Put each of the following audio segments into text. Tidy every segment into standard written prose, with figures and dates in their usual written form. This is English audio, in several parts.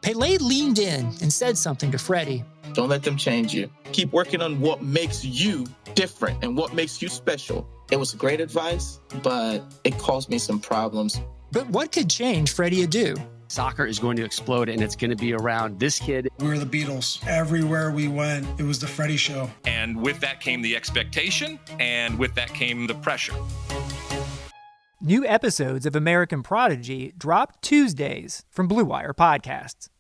Pele leaned in and said something to Freddie. Don't let them change you. Keep working on what makes you different and what makes you special. It was great advice, but it caused me some problems. But what could change Freddie Adu? Soccer is going to explode, and it's going to be around this kid. We were the Beatles. Everywhere we went, it was the Freddie show. And with that came the expectation, and with that came the pressure. New episodes of American Prodigy drop Tuesdays from Blue Wire Podcasts.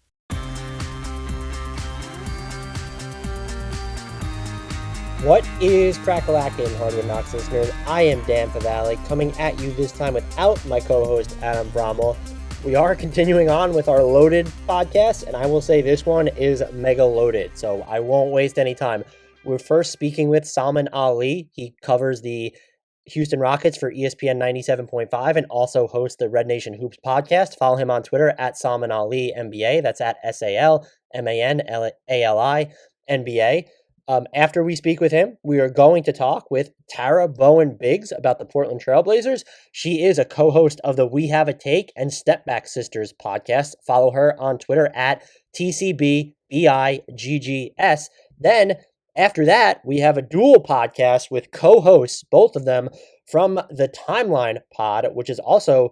What is crack-a-lackin', Hardwood Knocks listeners? I am Dan Favale, coming at you this time without my co-host Adam Brommel. We are continuing on with our Loaded podcast, and I will say this one is mega loaded, so I won't waste any time. We're first speaking with Salman Ali. He covers the Houston Rockets for ESPN 97.5 and also hosts the Red Nation Hoops podcast. Follow him on Twitter at Salman Ali NBA. That's at SALMANALI NBA. After we speak with him, we are going to talk with Tara Bowen Biggs about the Portland Trailblazers. She is a co-host of the We Have a Take and Step Back Sisters podcast. Follow her on Twitter at TCBBIGGS. Then, after that, we have a dual podcast with co-hosts, both of them from the Timeline Pod, which is also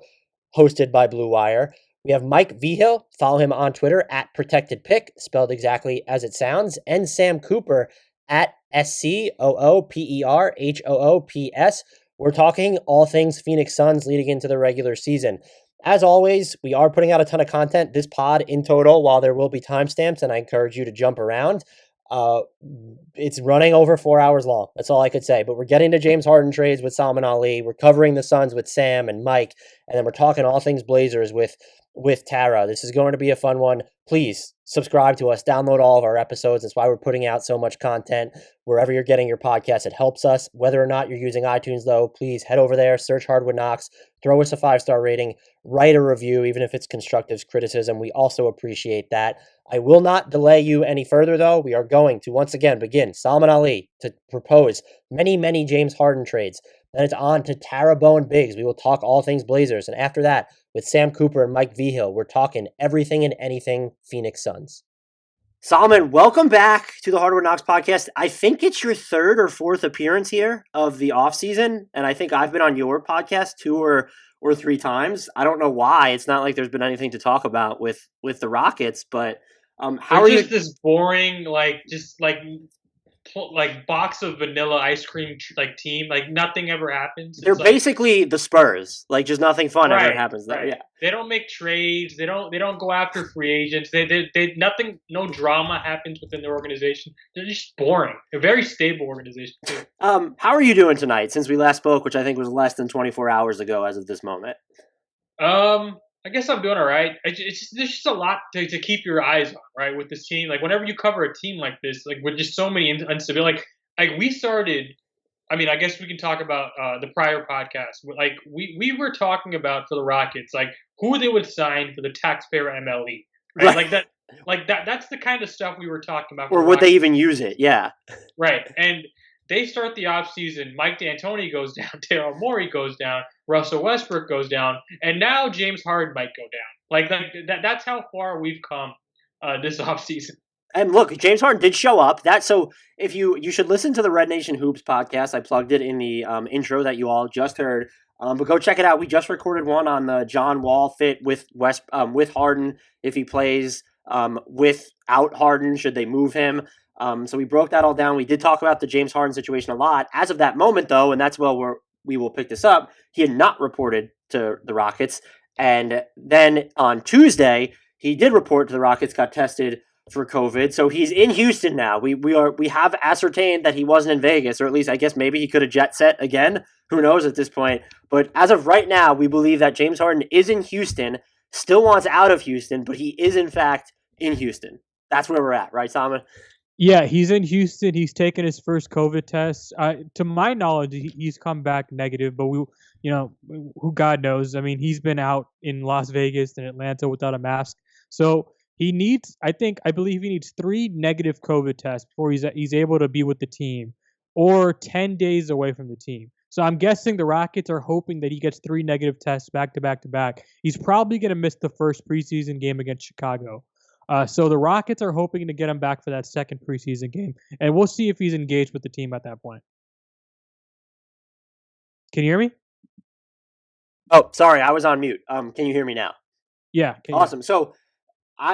hosted by Blue Wire. We have Mike Vigil. Follow him on Twitter at ProtectedPick, spelled exactly as it sounds, and Sam Cooper at SCOOPERHOOPS. We're talking all things Phoenix Suns leading into the regular season. As always, we are putting out a ton of content this pod in total, while there will be timestamps, and I encourage you to jump around. It's running over 4 hours long. That's all I could say. But we're getting to James Harden trades with Salman Ali. We're covering the Suns with Sam and Mike, and then we're talking all things Blazers with Tara. This is going to be a fun one. Please subscribe to us. Download all of our episodes. That's why we're putting out so much content wherever you're getting your podcast. It helps us. Whether or not you're using iTunes, though, please head over there, search Hardwood Knocks, throw us a 5-star rating, write a review, even if it's constructive criticism. We also appreciate that. I will not delay you any further, though. We are going to once again begin Salman Ali to propose many, many James Harden trades. Then it's on to Tara Bowen Biggs. We will talk all things Blazers. And after that, with Sam Cooper and Mike Vigil, we're talking everything and anything Phoenix Suns. Salman, welcome back to the Hardwood Knocks podcast. I think it's your third or fourth appearance here of the offseason, and I think I've been on your podcast 2 or 3 times. I don't know why. It's not like there's been anything to talk about with the Rockets, but how are you? Just this boring, box of vanilla ice cream team. Nothing ever happens. They're basically the Spurs. Just nothing fun ever happens there. Right. Yeah. They don't make trades. They don't go after free agents. They nothing. No drama happens within their organization. They're just boring. A very stable organization too. How are you doing tonight? Since we last spoke, which I think was less than 24 hours ago, as of this moment. I guess I'm doing all right. There's just a lot to keep your eyes on, right? With this team, whenever you cover a team like this, with just so many instability, we started. I mean, I guess we can talk about the prior podcast. We were talking about for the Rockets, who they would sign for the taxpayer MLE, right? That's the kind of stuff we were talking about. Or would they even use it? Yeah. Right, and they start the offseason. Mike D'Antoni goes down. Daryl Morey goes down. Russell Westbrook goes down. And now James Harden might go down. That's how far we've come this offseason. And look, James Harden did show up. So if you should listen to the Red Nation Hoops podcast. I plugged it in the intro that you all just heard. But go check it out. We just recorded one on the John Wall fit with Harden if he plays without Harden. Should they move him? So we broke that all down. We did talk about the James Harden situation a lot. As of that moment, though, and that's where we will pick this up, he had not reported to the Rockets. And then on Tuesday, he did report to the Rockets, got tested for COVID. So he's in Houston now. We have ascertained that he wasn't in Vegas, or at least I guess maybe he could have jet set again. Who knows at this point? But as of right now, we believe that James Harden is in Houston, still wants out of Houston, but he is in fact in Houston. That's where we're at, right, Simon? Yeah, he's in Houston. He's taken his first COVID test. To my knowledge, he's come back negative, but who God knows? I mean, he's been out in Las Vegas and Atlanta without a mask. So he needs, I believe he needs 3 negative COVID tests before he's able to be with the team, or 10 days away from the team. So I'm guessing the Rockets are hoping that he gets 3 negative tests back to back to back. He's probably going to miss the first preseason game against Chicago. So the Rockets are hoping to get him back for that second preseason game, and we'll see if he's engaged with the team at that point. Can you hear me? Oh, sorry, I was on mute. Can you hear me now? Yeah. Awesome. So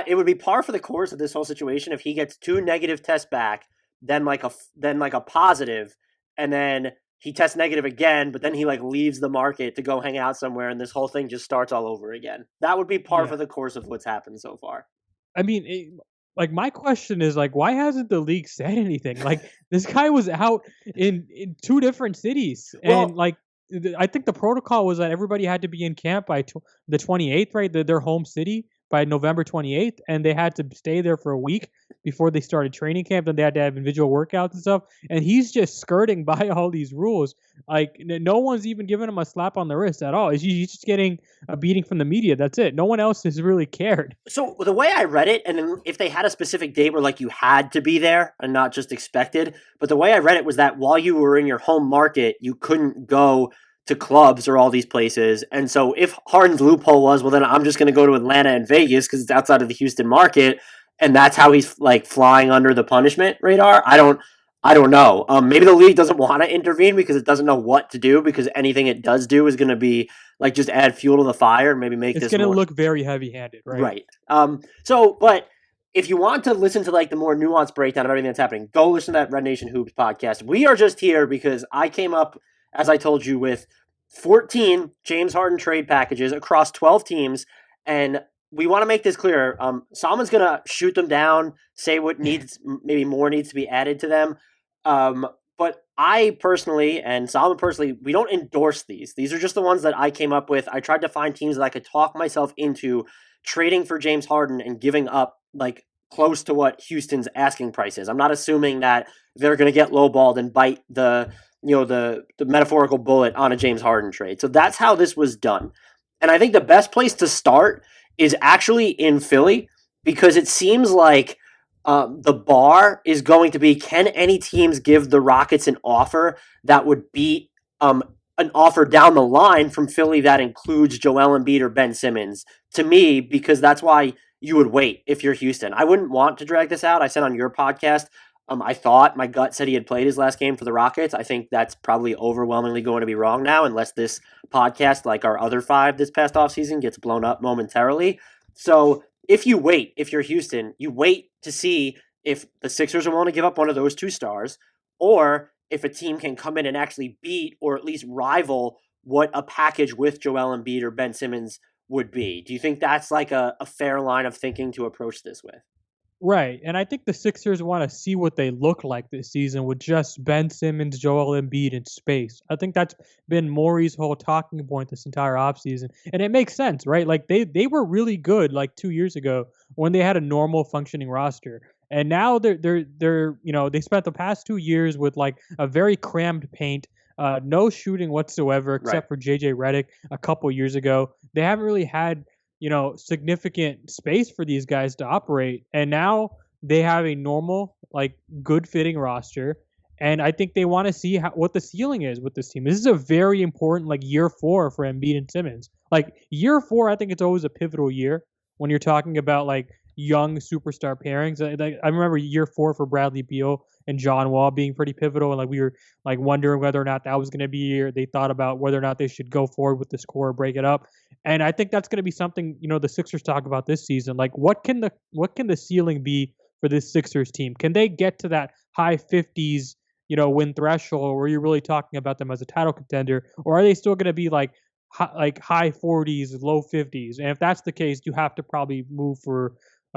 it would be par for the course of this whole situation if he gets 2 negative tests back, then like a positive, and then he tests negative again, but then he like leaves the market to go hang out somewhere, and this whole thing just starts all over again. That would be par for the course of what's happened so far. I mean, like my question is like, why hasn't the league said anything? Like this guy was out in 2 different cities, and like I think the protocol was that everybody had to be in camp by the 28th, right? Their home city by November 28th, and they had to stay there for a week before they started training camp. Then they had to have individual workouts and stuff. And he's just skirting by all these rules. Like no one's even giving him a slap on the wrist at all. He's just getting a beating from the media. That's it. No one else has really cared. So the way I read it, and then if they had a specific date where like you had to be there and not just expected, but the way I read it was that while you were in your home market, you couldn't go to clubs or all these places. And so if Harden's loophole was, well, then I'm just going to go to Atlanta and Vegas because it's outside of the Houston market, and that's how he's like flying under the punishment radar. I don't know. Maybe the league doesn't want to intervene because it doesn't know what to do, because anything it does do is going to be like just add fuel to the fire and maybe make it's going to look very heavy-handed, right? Right. But if you want to listen to like the more nuanced breakdown of everything that's happening, go listen to that Red Nation Hoops podcast. We are just here because I came up, as I told you, with 14 James Harden trade packages across 12 teams, and we want to make this clear. Salman's going to shoot them down, say what maybe more needs to be added to them. But I personally, and Salman personally, we don't endorse these. These are just the ones that I came up with. I tried to find teams that I could talk myself into trading for James Harden and giving up like close to what Houston's asking price is. I'm not assuming that they're going to get lowballed and bite the metaphorical bullet on a James Harden trade. So that's how this was done. And I think the best place to start is actually in Philly, because it seems like the bar is going to be, can any teams give the Rockets an offer that would beat an offer down the line from Philly that includes Joel Embiid or Ben Simmons? To me, because that's why you would wait if you're Houston. I wouldn't want to drag this out. I said on your podcast, I thought my gut said he had played his last game for the Rockets. I think that's probably overwhelmingly going to be wrong now, unless this podcast, like our other 5 this past offseason, gets blown up momentarily. So if you're Houston, you wait to see if the Sixers are willing to give up one of those 2 stars, or if a team can come in and actually beat or at least rival what a package with Joel Embiid or Ben Simmons would be. Do you think that's like a fair line of thinking to approach this with? Right, and I think the Sixers want to see what they look like this season with just Ben Simmons, Joel Embiid in space. I think that's been Morey's whole talking point this entire offseason, and it makes sense, right? Like they were really good like 2 years ago when they had a normal functioning roster, and now they're they spent the past 2 years with like a very crammed paint. No shooting whatsoever except for JJ Redick a couple years ago. They haven't really had significant space for these guys to operate. And now they have a normal, like, good fitting roster. And I think they want to see what the ceiling is with this team. This is a very important, like, year 4 for Embiid and Simmons. Like, year 4, I think it's always a pivotal year when you're talking about, like, young superstar pairings. I remember year 4 for Bradley Beal and John Wall being pretty pivotal, and like we were like wondering whether or not that was going to be, or they thought about whether or not they should go forward with this core or break it up. And I think that's going to be something the Sixers talk about this season. Like what can the ceiling be for this Sixers team? Can they get to that high 50s win threshold where you're really talking about them as a title contender, or are they still going to be like high 40s, low 50s? And if that's the case, you have to probably move for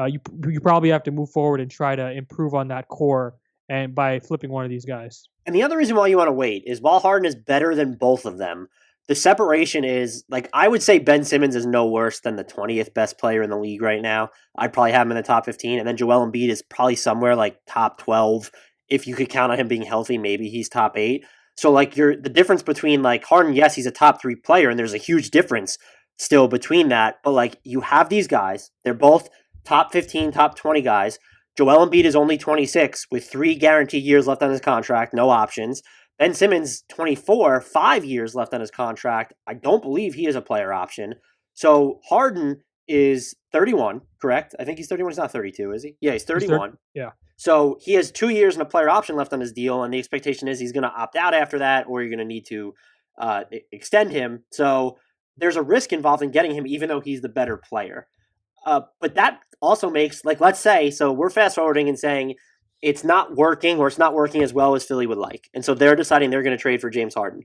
you probably have to move forward and try to improve on that core, and by flipping one of these guys. And the other reason why you want to wait is while Harden is better than both of them, the separation is, like, I would say Ben Simmons is no worse than the 20th best player in the league right now. I'd probably have him in the top 15. And then Joel Embiid is probably somewhere like top 12. If you could count on him being healthy, maybe he's top 8. So, like, the difference between, like, Harden, yes, he's a top 3 player, and there's a huge difference still between that. But, like, you have these guys. They're both top 15, top 20 guys. Joel Embiid is only 26 with 3 guaranteed years left on his contract, no options. Ben Simmons, 24, 5 years left on his contract. I don't believe he is a player option. So Harden is 31, correct? I think he's 31. He's not 32, is he? Yeah, he's 31. Yeah. So he has 2 years and a player option left on his deal, and the expectation is he's going to opt out after that, or you're going to need to extend him. So there's a risk involved in getting him, even though he's the better player. But that also makes, like, let's say, so we're fast forwarding and saying it's not working, or it's not working as well as Philly would like. And so they're deciding they're going to trade for James Harden.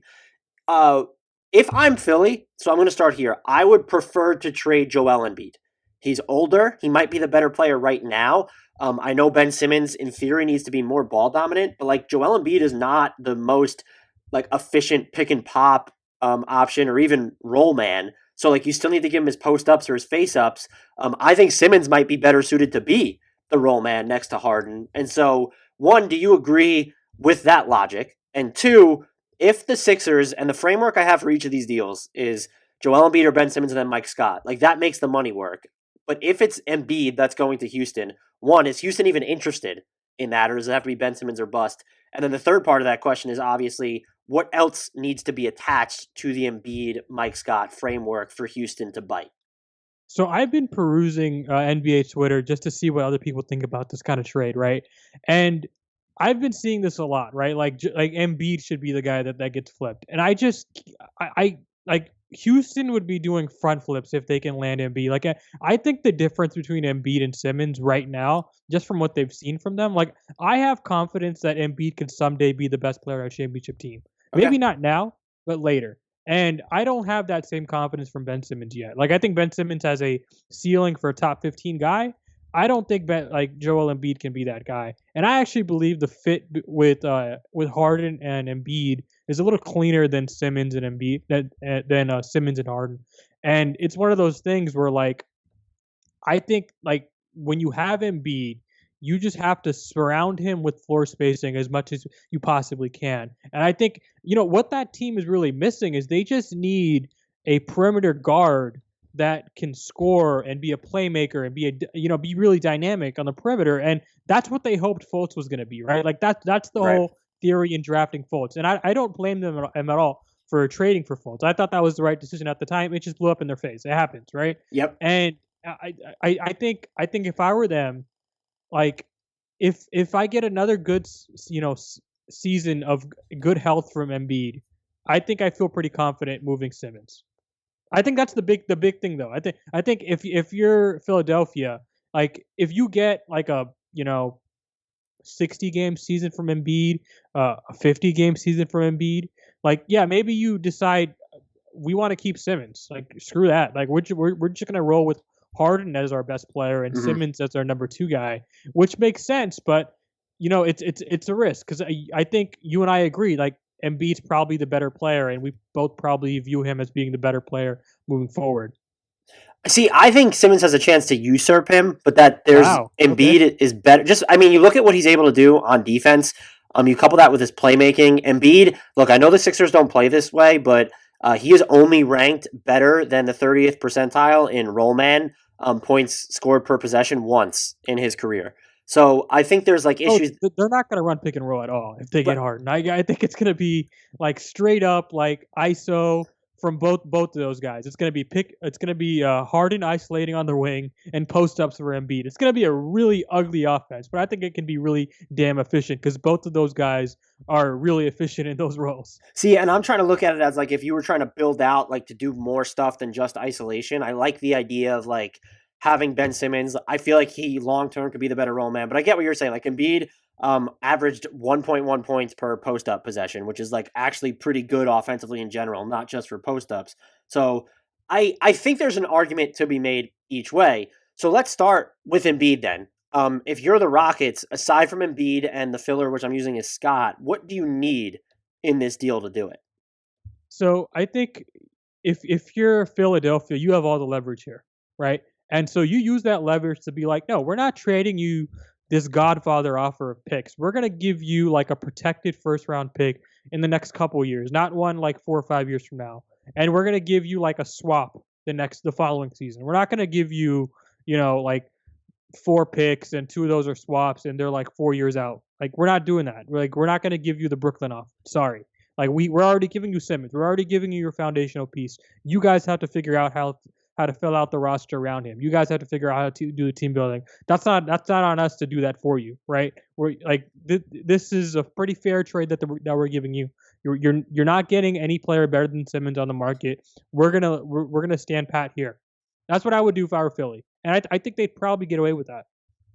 If I'm Philly, so I'm going to start here, I would prefer to trade Joel Embiid. He's older. He might be the better player right now. I know Ben Simmons, in theory, needs to be more ball dominant, but like Joel Embiid is not the most like efficient pick and pop option or even roll man. So like you still need to give him his post ups or his face ups. I think Simmons might be better suited to be the roll man next to Harden. And so, one, do you agree with that logic? And two, if the Sixers, and the framework I have for each of these deals is Joel Embiid or Ben Simmons and then Mike Scott, like that makes the money work. But if it's Embiid that's going to Houston, one, is Houston even interested in that, or does it have to be Ben Simmons or bust? And then the third part of that question is obviously what else needs to be attached to the Embiid, Mike Scott framework for Houston to bite? So I've been perusing NBA Twitter just to see what other people think about this kind of trade, right? And I've been seeing this a lot, right? Like Embiid should be the guy that gets flipped, and I like Houston would be doing front flips if they can land Embiid. Like I think the difference between Embiid and Simmons right now, just from what they've seen from them, like I have confidence that Embiid can someday be the best player on a championship team. Okay. Maybe not now, but later. And I don't have that same confidence from Ben Simmons yet. Like I think Ben Simmons has a ceiling for a top 15 guy. I don't think Joel Embiid can be that guy. And I actually believe the fit with Harden and Embiid is a little cleaner than Simmons and Embiid than Simmons and Harden. And it's one of those things where like I think like when you have Embiid, you just have to surround him with floor spacing as much as you possibly can. And I think, what that team is really missing is they just need a perimeter guard that can score and be a playmaker and be really dynamic on the perimeter. And that's what they hoped Fultz was going to be, right? Like that's the whole theory in drafting Fultz. And I don't blame them at all for trading for Fultz. I thought that was the right decision at the time. It just blew up in their face. It happens, right? Yep. And I think if I were them, like if I get another good season of good health from Embiid, I think I feel pretty confident moving Simmons. I think that's the big thing though. I think if you're Philadelphia, like if you get like a 60 game season from Embiid, a 50 game season from Embiid, like yeah, maybe you decide we want to keep Simmons. Like screw that. Like we're just gonna roll with Harden as our best player and Simmons as our number 2 guy, which makes sense. But it's a risk because I think you and I agree. Like Embiid's probably the better player, and we both probably view him as being the better player moving forward. See, I think Simmons has a chance to usurp him, but that there's Embiid is better. You look at what he's able to do on defense. You couple that with his playmaking. Embiid, look, I know the Sixers don't play this way, but he is only ranked better than the 30th percentile in roll man points scored per possession once in his career. So I think there's like issues. They're not going to run pick and roll at all if they get Harden. I think it's going to be like straight up like ISO from both of those guys. It's going to be Harden isolating on the wing and post ups for Embiid. It's going to be a really ugly offense, but I think it can be really damn efficient because both of those guys are really efficient in those roles. See, and I'm trying to look at it as like if you were trying to build out like to do more stuff than just isolation. I like the idea of like having Ben Simmons. I feel like he long term could be the better role man, but I get what you're saying. Like Embiid averaged 1.1 points per post up possession, which is like actually pretty good offensively in general, not just for post ups. So I think there's an argument to be made each way. So let's start with Embiid then. If you're the Rockets, aside from Embiid and the filler, which I'm using is Scott, what do you need in this deal to do it? So I think if you're Philadelphia, you have all the leverage here, right? And so you use that leverage to be like, no, we're not trading you this Godfather offer of picks. We're going to give you like a protected first round pick in the next couple of years, not one like 4 or 5 years from now. And we're going to give you like a swap the following season. We're not going to give you, like 4 picks and 2 of those are swaps and they're like 4 years out. Like we're not doing that. We're not going to give you the Brooklyn offer. Sorry. Like we're already giving you Simmons. We're already giving you your foundational piece. You guys have to figure out how to fill out the roster around him. You guys have to figure out how to do the team building. That's not on us to do that for you, right? We're like this is a pretty fair trade that we're giving you. You're not getting any player better than Simmons on the market. We're gonna stand pat here. That's what I would do if I were Philly, and I think they'd probably get away with that.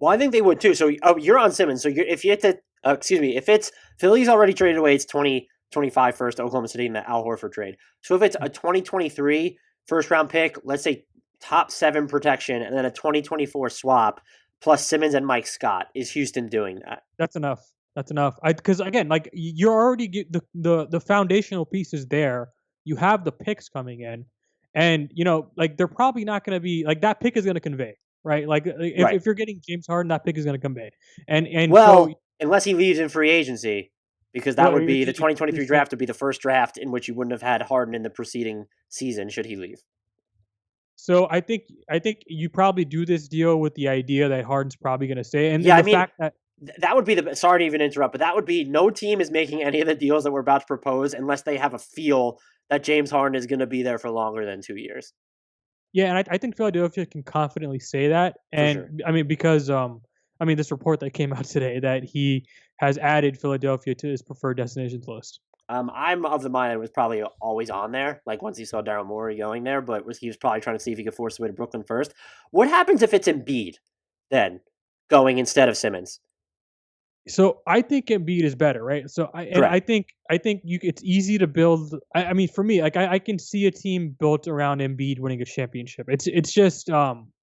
Well, I think they would too. So you're on Simmons. So if you hit the if it's Philly's already traded away its 2025 first to Oklahoma City in the Al Horford trade. So if it's a 2023 first round pick, let's say top 7 protection, and then a 2024 swap plus Simmons and Mike Scott, is Houston doing that? That's enough. That's enough. Because again, like you're already the foundational pieces there. You have the picks coming in, and like they're probably not going to be like that pick is going to convey, right? Like if you're getting James Harden, that pick is going to convey. And well, so, unless he leaves in free agency, because that would be the 2023 draft would be the first draft in which you wouldn't have had Harden in the preceding season should he leave. So I think you probably do this deal with the idea that Harden's probably going to stay. And fact that would be sorry to even interrupt, but that would be no team is making any of the deals that we're about to propose unless they have a feel that James Harden is going to be there for longer than 2 years. Yeah, and I think Philadelphia can confidently say that. And sure. I mean, because this report that came out today that he has added Philadelphia to his preferred destinations list. I'm of the mind it was probably always on there, like once he saw Daryl Morey going there, but he was probably trying to see if he could force his way to Brooklyn first. What happens if it's Embiid then going instead of Simmons? So I think Embiid is better, right? So I think it's easy to build. I mean, for me, like I can see a team built around Embiid winning a championship. It's just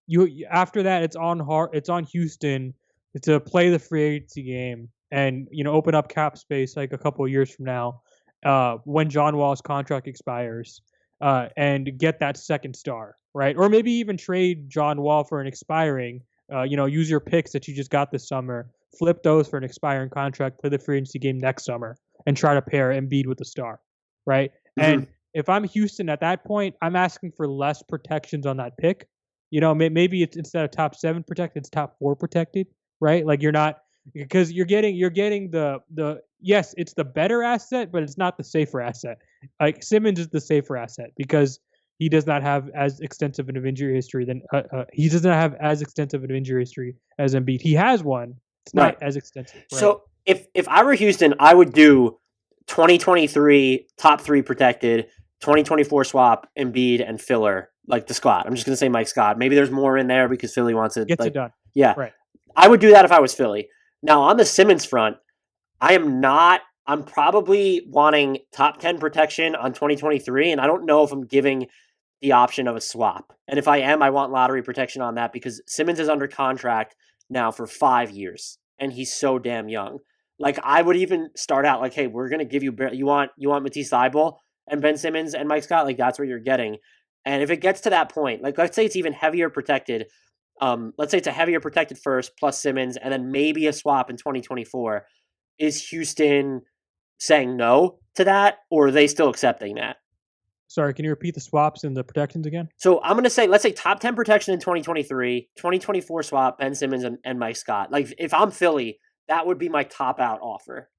you after that it's on Houston to play the free agency game and open up cap space like a couple of years from now when John Wall's contract expires and get that second star, right? Or maybe even trade John Wall for an expiring. Use your picks that you just got this summer. Flip those for an expiring contract, play the free agency game next summer, and try to pair Embiid with a star, right? Mm-hmm. And if I'm Houston at that point, I'm asking for less protections on that pick. Maybe it's instead of top 7 protected, it's top 4 protected, right? Like you're not because you're getting the yes, it's the better asset, but it's not the safer asset. Like Simmons is the safer asset because he does not have as extensive an injury history as Embiid. He has one. It's not as extensive. Right? So if I were Houston, I would do 2023 top 3 protected, 2024 swap, Embiid and filler, like the Scott. I'm just going to say Mike Scott. Maybe there's more in there because Philly wants it. Gets it done. Yeah. Right. I would do that if I was Philly. Now, on the Simmons front, I'm probably wanting top 10 protection on 2023, and I don't know if I'm giving the option of a swap. And if I am, I want lottery protection on that because Simmons is under contract now for 5 years, and he's so damn young. Like, I would even start out like, hey, we're going to give you want Matisse Thybulle and Ben Simmons and Mike Scott? Like, that's what you're getting. And if it gets to that point, like, let's say it's even heavier protected. Let's say it's a heavier protected first plus Simmons and then maybe a swap in 2024. Is Houston saying no to that, or are they still accepting that? Sorry, can you repeat the swaps and the protections again? So I'm going to say, let's say top 10 protection in 2023, 2024 swap, Ben Simmons and Mike Scott. Like, if I'm Philly, that would be my top out offer.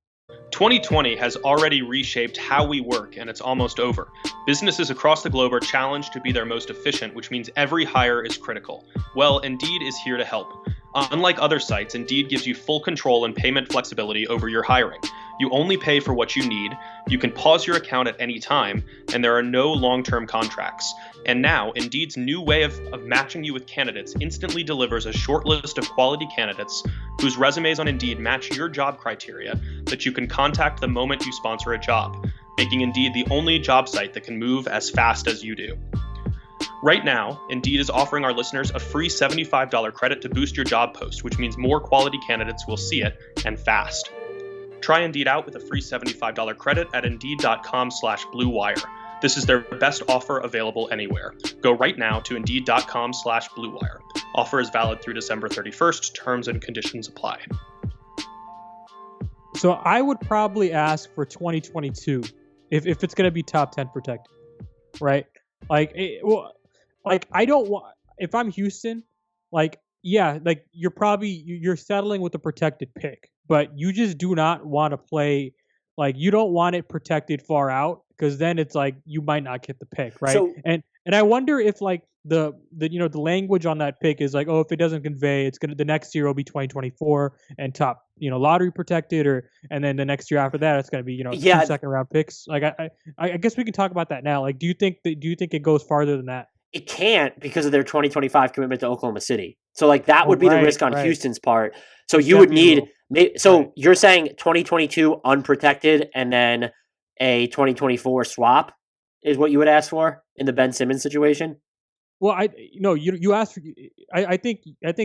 2020 has already reshaped how we work, and it's almost over. Businesses across the globe are challenged to be their most efficient, which means every hire is critical. Well, Indeed is here to help. Unlike other sites, Indeed gives you full control and payment flexibility over your hiring. You only pay for what you need, you can pause your account at any time, and there are no long-term contracts. And now, Indeed's new way of matching you with candidates instantly delivers a short list of quality candidates whose resumes on Indeed match your job criteria that you can contact the moment you sponsor a job, making Indeed the only job site that can move as fast as you do. Right now, Indeed is offering our listeners a free $75 credit to boost your job post, which means more quality candidates will see it, and fast. Try Indeed out with a free $75 credit at Indeed.com/Blue Wire. This is their best offer available anywhere. Go right now to Indeed.com/Blue Wire. Offer is valid through December 31st. Terms and conditions apply. So I would probably ask for 2022 if it's going to be top 10 protected, right? I don't want, if I'm Houston, you're settling with a protected pick, but you just do not want to play, you don't want it protected far out because then it's like you might not get the pick, right? So, and I wonder if the the language on that pick is like, oh, if it doesn't convey, it's gonna the next year will be 2024 and top lottery protected, and then the next year after that it's gonna be Yeah. 2 second round picks. Like I guess we can talk about that now. Like, do you think it goes farther than that? It can't because of their 2025 commitment to Oklahoma City. So like that would be the risk on Houston's part. So you would need you're saying 2022 unprotected and then a 2024 swap is what you would ask for in the Ben Simmons situation? Well, you asked for. I think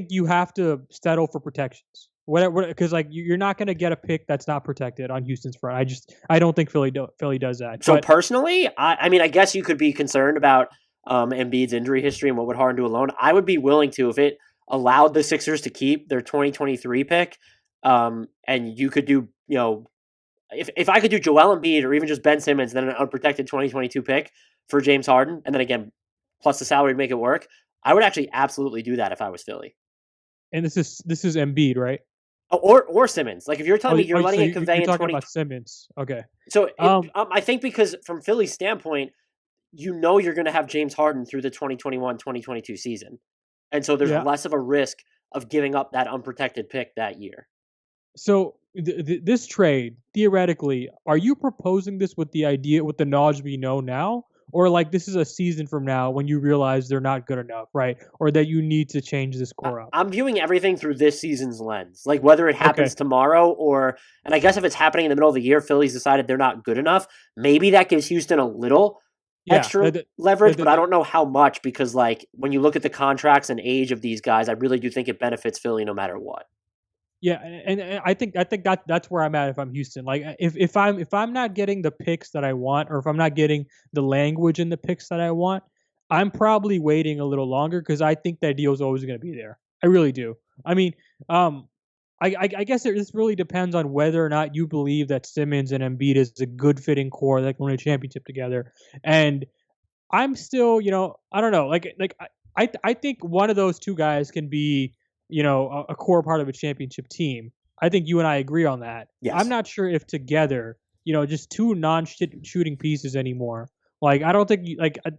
you have to settle for protections. Whatever, because like you're not going to get a pick that's not protected on Houston's front. I don't think Philly does that. So personally, I mean, I guess you could be concerned about Embiid's injury history and what would Harden do alone. I would be willing to if it allowed the Sixers to keep their 2023 pick, and you could do if I could do Joel Embiid or even just Ben Simmons, then an unprotected 2022 pick for James Harden, and then again plus the salary to make it work, I would actually absolutely do that if I was Philly. And this is Embiid, right? Or Simmons. Like if you're telling me you're letting it convey you're in talking about Simmons. Okay. So I think because from Philly's standpoint, you're going to have James Harden through the 2021-2022 season. And so there's less of a risk of giving up that unprotected pick that year. So this trade, theoretically, are you proposing this with the knowledge we know now? Or like this is a season from now when you realize they're not good enough, right? Or that you need to change this core up? I'm viewing everything through this season's lens. Like whether it happens tomorrow and I guess if it's happening in the middle of the year, Philly's decided they're not good enough. Maybe that gives Houston a little extra leverage, but I don't know how much because like when you look at the contracts and age of these guys, I really do think it benefits Philly no matter what. Yeah, and I think that's where I'm at if I'm Houston. Like if I'm not getting the picks that I want, or if I'm not getting the language in the picks that I want, I'm probably waiting a little longer because I think that deal is always going to be there. I really do. I mean, I guess this really depends on whether or not you believe that Simmons and Embiid is a good fitting core that can win a championship together. And I'm still, I don't know. I think one of those two guys can be, a core part of a championship team. I think you and I agree on that. Yes. I'm not sure if together, just two non-shooting pieces anymore. Like, I don't think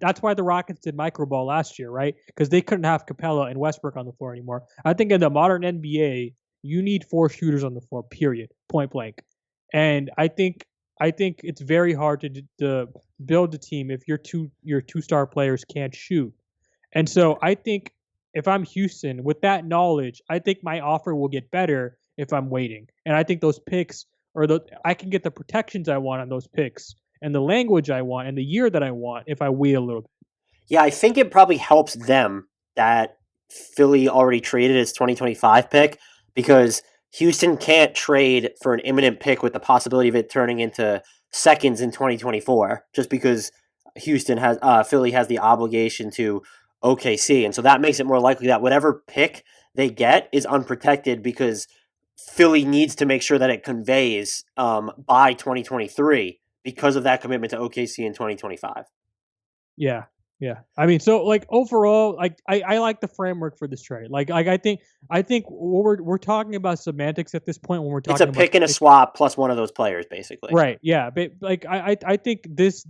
that's why the Rockets did microball last year, right? Because they couldn't have Capella and Westbrook on the floor anymore. I think in the modern NBA, you need 4 shooters on the floor, period, point blank. And I think it's very hard to build a team if your two star players can't shoot. And so I think if I'm Houston, with that knowledge, I think my offer will get better if I'm waiting. And I think those picks, I can get the protections I want on those picks and the language I want and the year that I want if I wait a little bit. Yeah, I think it probably helps them that Philly already traded its 2025 pick because Houston can't trade for an imminent pick with the possibility of it turning into seconds in 2024 just because Philly has the obligation to OKC. And so that makes it more likely that whatever pick they get is unprotected because Philly needs to make sure that it conveys by 2023 because of that commitment to OKC in 2025. Yeah. Yeah. I mean, so like overall, like I like the framework for this trade. Like I think we're talking about semantics at this point when we're talking about it's a pick and a swap plus one of those players, basically. Right. Yeah. But like I think this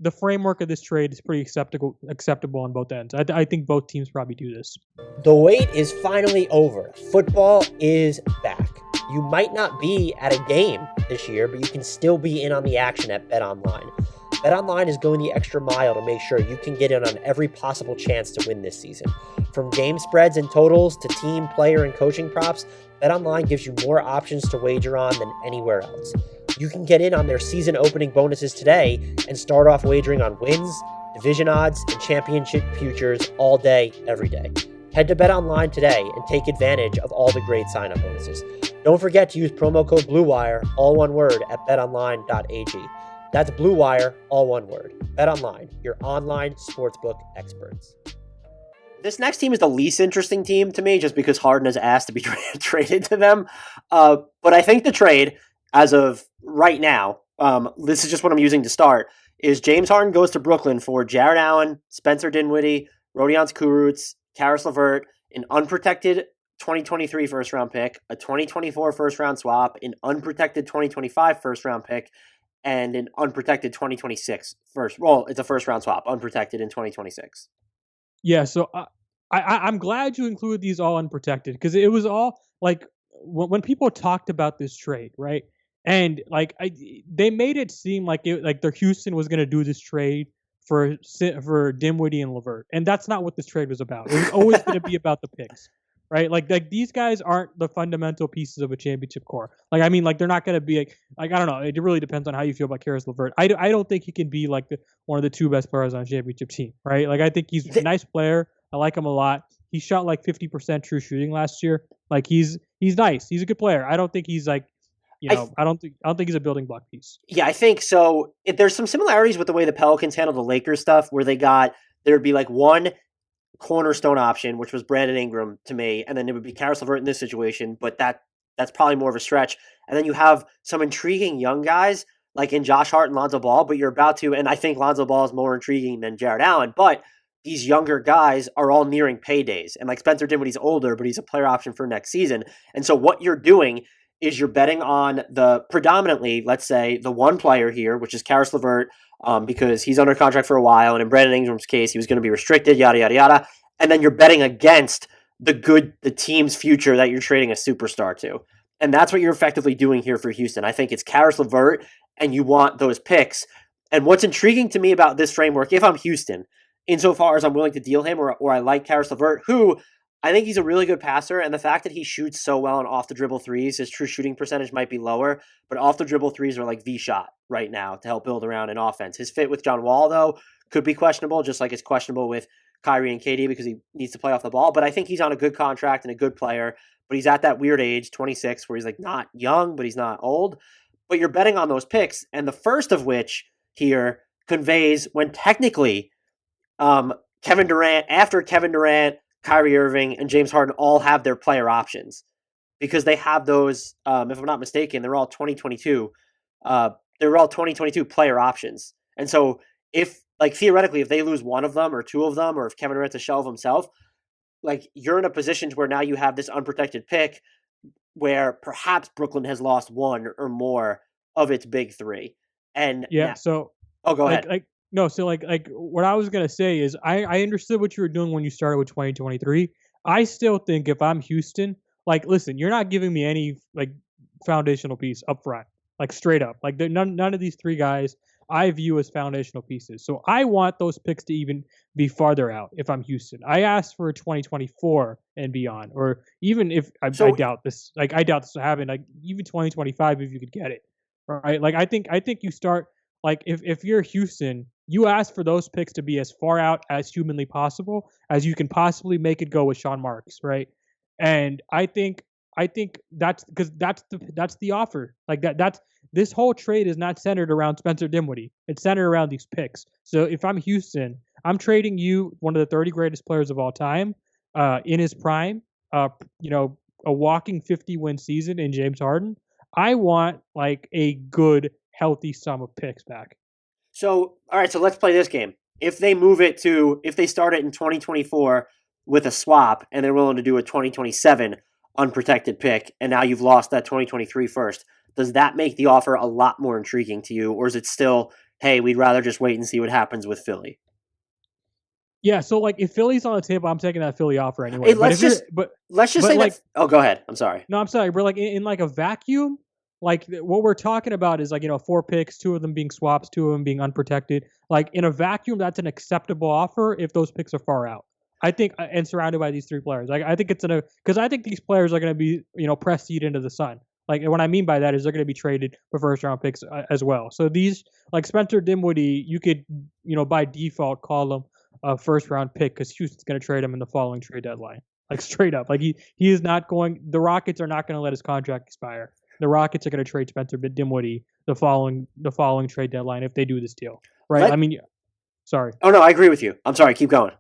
the framework of this trade is pretty acceptable on both ends. I think both teams probably do this. The wait is finally over. Football is back. You might not be at a game this year, but you can still be in on the action at BetOnline. BetOnline is going the extra mile to make sure you can get in on every possible chance to win this season. From game spreads and totals to team, player, and coaching props, BetOnline gives you more options to wager on than anywhere else. You can get in on their season opening bonuses today and start off wagering on wins, division odds, and championship futures all day, every day. Head to BetOnline today and take advantage of all the great sign-up bonuses. Don't forget to use promo code BLUEWIRE, all one word, at betonline.ag. That's BLUEWIRE, all one word. BetOnline, your online sportsbook experts. This next team is the least interesting team to me just because Harden has asked to be traded to them. But I think the trade, as of right now, this is just what I'm using to start, is James Harden goes to Brooklyn for Jared Allen, Spencer Dinwiddie, Rodion Kurucs, Karis LeVert, an unprotected 2023 first-round pick, a 2024 first-round swap, an unprotected 2025 first-round pick, and an unprotected 2026 first. Well, it's a first-round swap, unprotected in 2026. Yeah, so I'm glad you included these all unprotected because it was all like when people talked about this trade, right? And like they made it seem like their Houston was going to do this trade for Dinwiddie and LeVert, and that's not what this trade was about. It was always going to be about the picks, right? Like these guys aren't the fundamental pieces of a championship core. Like I mean, like they're not going to be like I don't know. It really depends on how you feel about Karis LeVert. I don't think he can be like one of the two best players on a championship team, right? Like I think he's a nice player. I like him a lot. He shot like 50% true shooting last year. Like he's nice. He's a good player. I don't think he's like, I don't think he's a building block piece. Yeah, I think so. There's some similarities with the way the Pelicans handled the Lakers stuff, where there'd be like one cornerstone option, which was Brandon Ingram to me, and then it would be Karis LeVert in this situation, but that's probably more of a stretch. And then you have some intriguing young guys like in Josh Hart and Lonzo Ball, but you're about to, and I think Lonzo Ball is more intriguing than Jared Allen, but these younger guys are all nearing paydays. And like Spencer Dinwiddie's older, but he's a player option for next season. And so what you're doing is you're betting on the predominantly, let's say, the one player here, which is Karis LeVert, because he's under contract for a while. And in Brandon Ingram's case, he was going to be restricted, yada, yada, yada. And then you're betting against the team's future that you're trading a superstar to. And that's what you're effectively doing here for Houston. I think it's Karis LeVert, and you want those picks. And what's intriguing to me about this framework, if I'm Houston, insofar as I'm willing to deal him, or I like Karis LeVert, who I think he's a really good passer, and the fact that he shoots so well on off-the-dribble threes, his true shooting percentage might be lower, but off-the-dribble threes are like V-shot right now to help build around an offense. His fit with John Wall, though, could be questionable, just like it's questionable with Kyrie and KD because he needs to play off the ball, but I think he's on a good contract and a good player, but he's at that weird age, 26, where he's like not young, but he's not old. But you're betting on those picks, and the first of which here conveys when technically Kevin Durant, Kyrie Irving, and James Harden all have their player options because they have those, if I'm not mistaken, they're all 2022. They're all 2022 player options. And so if, like, theoretically, if they lose one of them or two of them, or if Kevin Durant's a shell of himself, like, you're in a position where now you have this unprotected pick where perhaps Brooklyn has lost one or more of its big three. And yeah, so go ahead. No, so like what I was gonna say is I understood what you were doing when you started with 2023. I still think if I'm Houston, like, listen, you're not giving me any like foundational piece up front, like straight up. Like none of these three guys I view as foundational pieces. So I want those picks to even be farther out if I'm Houston. I asked for 2024 and beyond, or even if I doubt this. Like I doubt this will happen. Like even 2025 if you could get it. Right? Like I think you start. Like if you're Houston, you ask for those picks to be as far out as humanly possible as you can possibly make it go with Sean Marks, right? And I think that's because that's the offer. Like that's this whole trade is not centered around Spencer Dinwiddie. It's centered around these picks. So if I'm Houston, I'm trading you one of the 30 greatest players of all time, in his prime, a walking 50-win season in James Harden. I want like a good, healthy sum of picks back. So, all right, so let's play this game. If they start it in 2024 with a swap and they're willing to do a 2027 unprotected pick, and now you've lost that 2023 first, does that make the offer a lot more intriguing to you? Or is it still, hey, we'd rather just wait and see what happens with Philly? Yeah, so like if Philly's on the table, I'm taking that Philly offer anyway. Hey, let's just say like, that. Oh, go ahead. I'm sorry. No, I'm sorry. But like in like a vacuum, like what we're talking about is like, 4 picks, 2 of them being swaps, 2 of them being unprotected. Like in a vacuum, that's an acceptable offer if those picks are far out. I think, and surrounded by these 3 players. Like I think because I think these players are going to be, press seed into the sun. Like what I mean by that is they're going to be traded for first round picks as well. So these, like Spencer Dinwiddie, you could, by default call them a first round pick because Houston's going to trade him in the following trade deadline. Like straight up, like he is not going. The Rockets are not going to let his contract expire. The Rockets are going to trade Spencer Dinwiddie the following trade deadline if they do this deal, right? I mean, sorry. Oh no, I agree with you. I'm sorry. Keep going.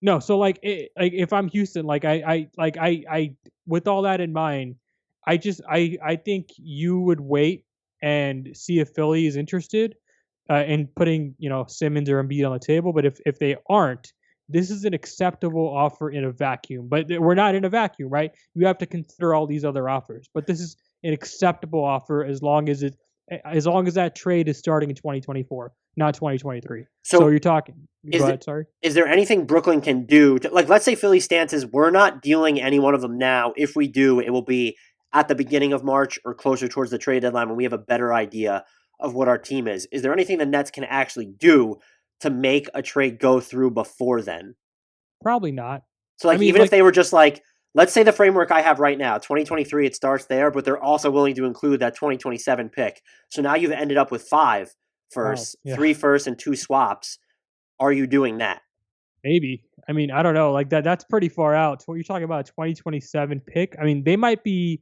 No, so like if I'm Houston, like I with all that in mind, I think you would wait and see if Philly is interested in putting Simmons or Embiid on the table. But if they aren't, this is an acceptable offer in a vacuum. But we're not in a vacuum, right? You have to consider all these other offers. But this is an acceptable offer as long as that trade is starting in 2024. not 2023. So So you're talking. is Go it- ahead, sorry. Is there anything Brooklyn can do? Like, let's say Philly's stance is we're not dealing any one of them now. If we do, it will be at the beginning of March or closer towards the trade deadline when we have a better idea of what our team is. Is there anything the Nets can actually do to make a trade go through before then? Probably not. So, like, I mean, even like- if they were just like, let's say the framework I have right now, 2023, it starts there, but they're also willing to include that 2027 pick. So now you've ended up with 5 firsts, Wow, yeah. 3 firsts, and 2 swaps. Are you doing that? Maybe. I mean, I don't know. Like that's pretty far out. So you're talking about a 2027 pick. I mean, they might be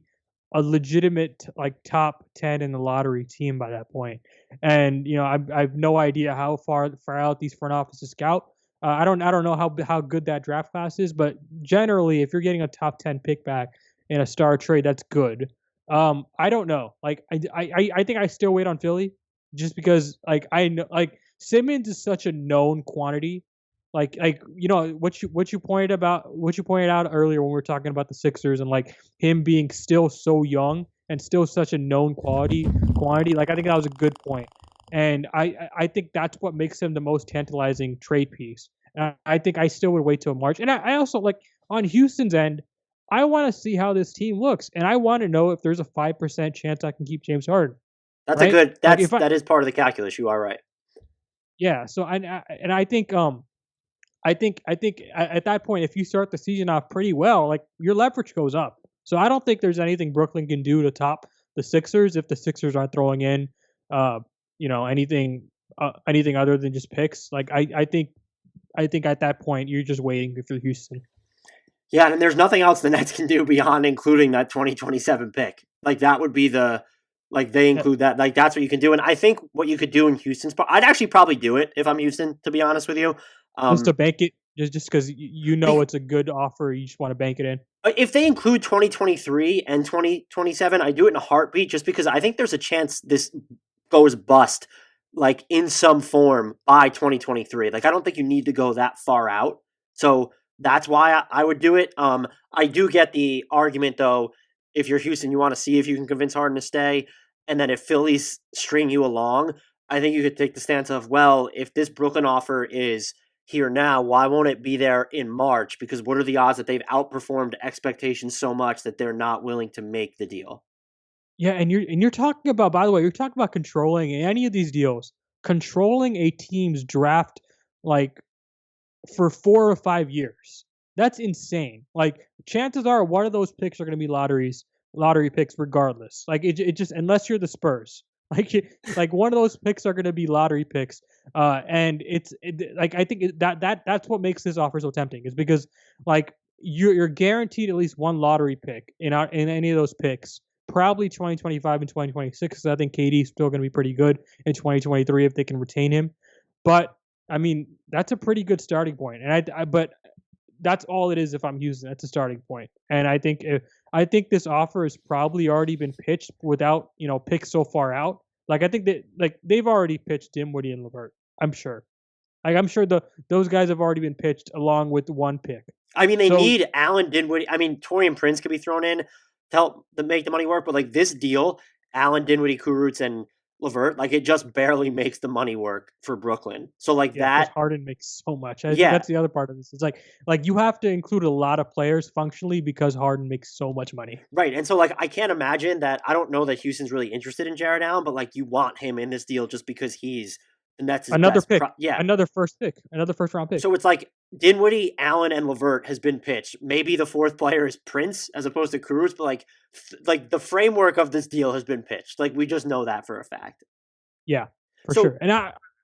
a legitimate like top 10 in the lottery team by that point. And you know, I have no idea how far out these front offices scout. I don't know how good that draft class is, but generally, if you're getting a top 10 pick back in a star trade, that's good. I don't know. Like I think I still wait on Philly just because like I know like Simmons is such a known quantity. Like you know what you pointed out earlier when we were talking about the Sixers and like him being still so young and still such a known quantity. Like I think that was a good point, and I think that's what makes him the most tantalizing trade piece. And I think I still would wait till March, and I also like on Houston's end, I want to see how this team looks, and I want to know if there's a 5% chance I can keep James Harden. That's right? a good. Like, That's that is part of the calculus. You are right. Yeah. So I think at that point, if you start the season off pretty well, like your leverage goes up. So I don't think there's anything Brooklyn can do to top the Sixers if the Sixers aren't throwing in, you know, anything other than just picks. Like I think at that point you're just waiting for Houston. Yeah, and there's nothing else the Nets can do beyond including that 2027 pick. Like that would be they include that. Like that's what you can do. And I think what you could do in Houston's part, I'd actually probably do it if I'm Houston, to be honest with you. Just to bank it, just because you know it's a good offer, you just want to bank it in. If they include 2023 and 2027, I do it in a heartbeat just because I think there's a chance this goes bust like in some form by 2023. Like I don't think you need to go that far out. So that's why I would do it. I do get the argument though, if you're Houston, you want to see if you can convince Harden to stay. And then if Phillies string you along, I think you could take the stance of, well, if this Brooklyn offer is here now, why won't it be there in March? Because what are the odds that they've outperformed expectations so much that they're not willing to make the deal? Yeah, and you're talking about, by the way, you're talking about controlling any of these deals, controlling a team's draft like for 4 or 5 years. That's insane. Like chances are one of those picks are going to be lottery picks regardless. Like it just unless you're the Spurs. Like one of those picks are going to be lottery picks, and like I think that's what makes this offer so tempting is because like you're guaranteed at least one lottery pick in any of those picks, probably 2025 and 2026. Because I think KD's still going to be pretty good in 2023 if they can retain him. But I mean that's a pretty good starting point, and but that's all it is if I'm Houston. That's a starting point, and I think this offer has probably already been pitched without picks so far out. Like I think that they've already pitched Dinwiddie and LeVert. I'm sure. Like I'm sure those guys have already been pitched along with one pick. I mean, they need Allen, Dinwiddie. I mean, Torian Prince could be thrown in to help make the money work, but like this deal, Allen, Dinwiddie, Kurucs, and LeVert, like it just barely makes the money work for Brooklyn. So like that, Harden makes so much. I think that's the other part of this. It's like you have to include a lot of players functionally because Harden makes so much money. Right, and so like I can't imagine that. I don't know that Houston's really interested in Jared Allen, but like you want him in this deal just because he's the Nets' another best pick, another first round pick. So it's like Dinwiddie, Allen, and LeVert has been pitched. Maybe the fourth player is Prince as opposed to Kurucs, but like the framework of this deal has been pitched. Like we just know that for a fact. Yeah, for sure. And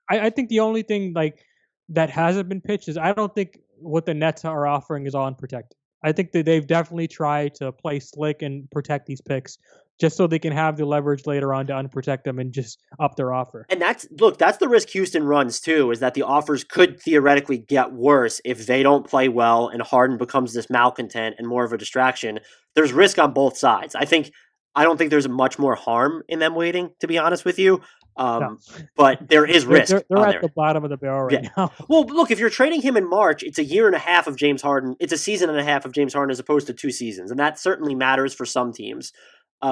I think the only thing like that hasn't been pitched is I don't think what the Nets are offering is all unprotected. I think that they've definitely tried to play slick and protect these picks just so they can have the leverage later on to unprotect them and just up their offer. And that's the risk Houston runs too, is that the offers could theoretically get worse if they don't play well and Harden becomes this malcontent and more of a distraction. There's risk on both sides. I don't think there's much more harm in them waiting, to be honest with you. No. But there is risk. They're at the bottom of the barrel right now. Well, look, if you're trading him in March, it's a year and a half of James Harden. It's a season and a half of James Harden as opposed to 2 seasons. And that certainly matters for some teams.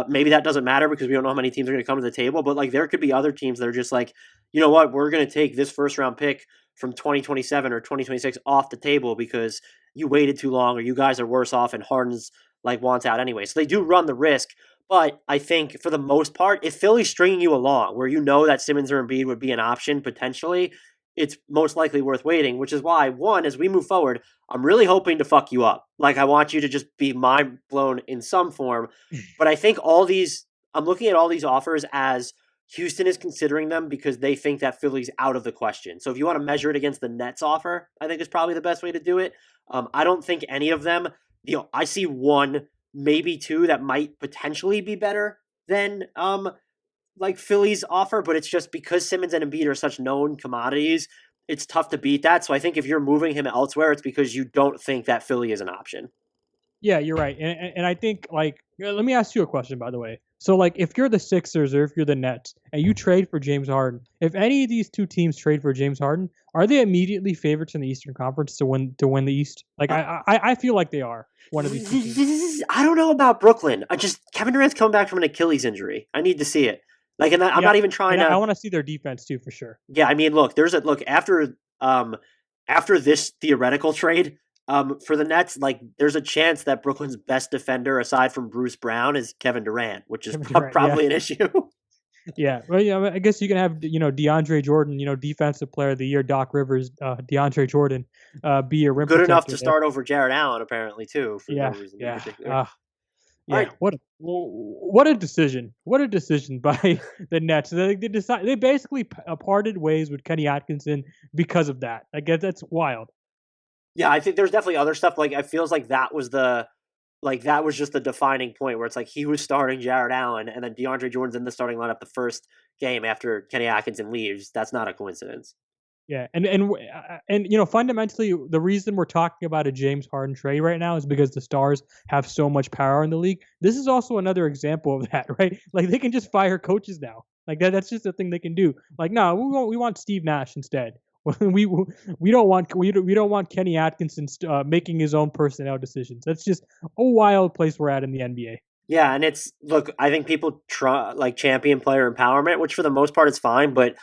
Maybe that doesn't matter because we don't know how many teams are going to come to the table, but like there could be other teams that are just like, you know what, we're going to take this first round pick from 2027 or 2026 off the table because you waited too long or you guys are worse off and Harden's like wants out anyway. So they do run the risk, but I think for the most part, if Philly's stringing you along where you know that Simmons or Embiid would be an option potentially, it's most likely worth waiting, which is why, one, as we move forward, I'm really hoping to fuck you up. Like, I want you to just be mind blown in some form. But I think I'm looking at all these offers as Houston is considering them because they think that Philly's out of the question. So if you want to measure it against the Nets offer, I think is probably the best way to do it. I don't think any of them, I see one, maybe two that might potentially be better than like Philly's offer, but it's just because Simmons and Embiid are such known commodities, it's tough to beat that. So I think if you're moving him elsewhere, it's because you don't think that Philly is an option. Yeah, you're right. And I think, like, let me ask you a question, by the way. So, like, if you're the Sixers or if you're the Nets and you trade for James Harden, if any of these two teams trade for James Harden, are they immediately favorites in the Eastern Conference to win the East? Like, I feel like they are one of these two teams. I don't know about Brooklyn. Kevin Durant's coming back from an Achilles injury. I need to see it. Like, and I'm not even trying to. I want to see their defense too, for sure. Yeah, I mean, look, after this theoretical trade for the Nets, like there's a chance that Brooklyn's best defender aside from Bruce Brown is Kevin Durant, which is probably an issue. Yeah, well, yeah, I guess you can have DeAndre Jordan, Defensive Player of the Year, Doc Rivers, DeAndre Jordan, be a rim good enough to there. start over Jared Allen, apparently too. For yeah, no reason yeah. in particular. Yeah, right. What a decision! What a decision by the Nets. They basically parted ways with Kenny Atkinson because of that. I guess that's wild. Yeah, I think there's definitely other stuff. Like it feels like that was just the defining point where it's like he was starting Jared Allen and then DeAndre Jordan's in the starting lineup the first game after Kenny Atkinson leaves. That's not a coincidence. Yeah, and fundamentally, the reason we're talking about a James Harden trade right now is because the Stars have so much power in the league. This is also another example of that, right? Like they can just fire coaches now. Like that's just a thing they can do. Like no, we want Steve Nash instead. we don't want Kenny Atkinson making his own personnel decisions. That's just a wild place we're at in the NBA. Yeah, and I think people champion player empowerment, which for the most part is fine, but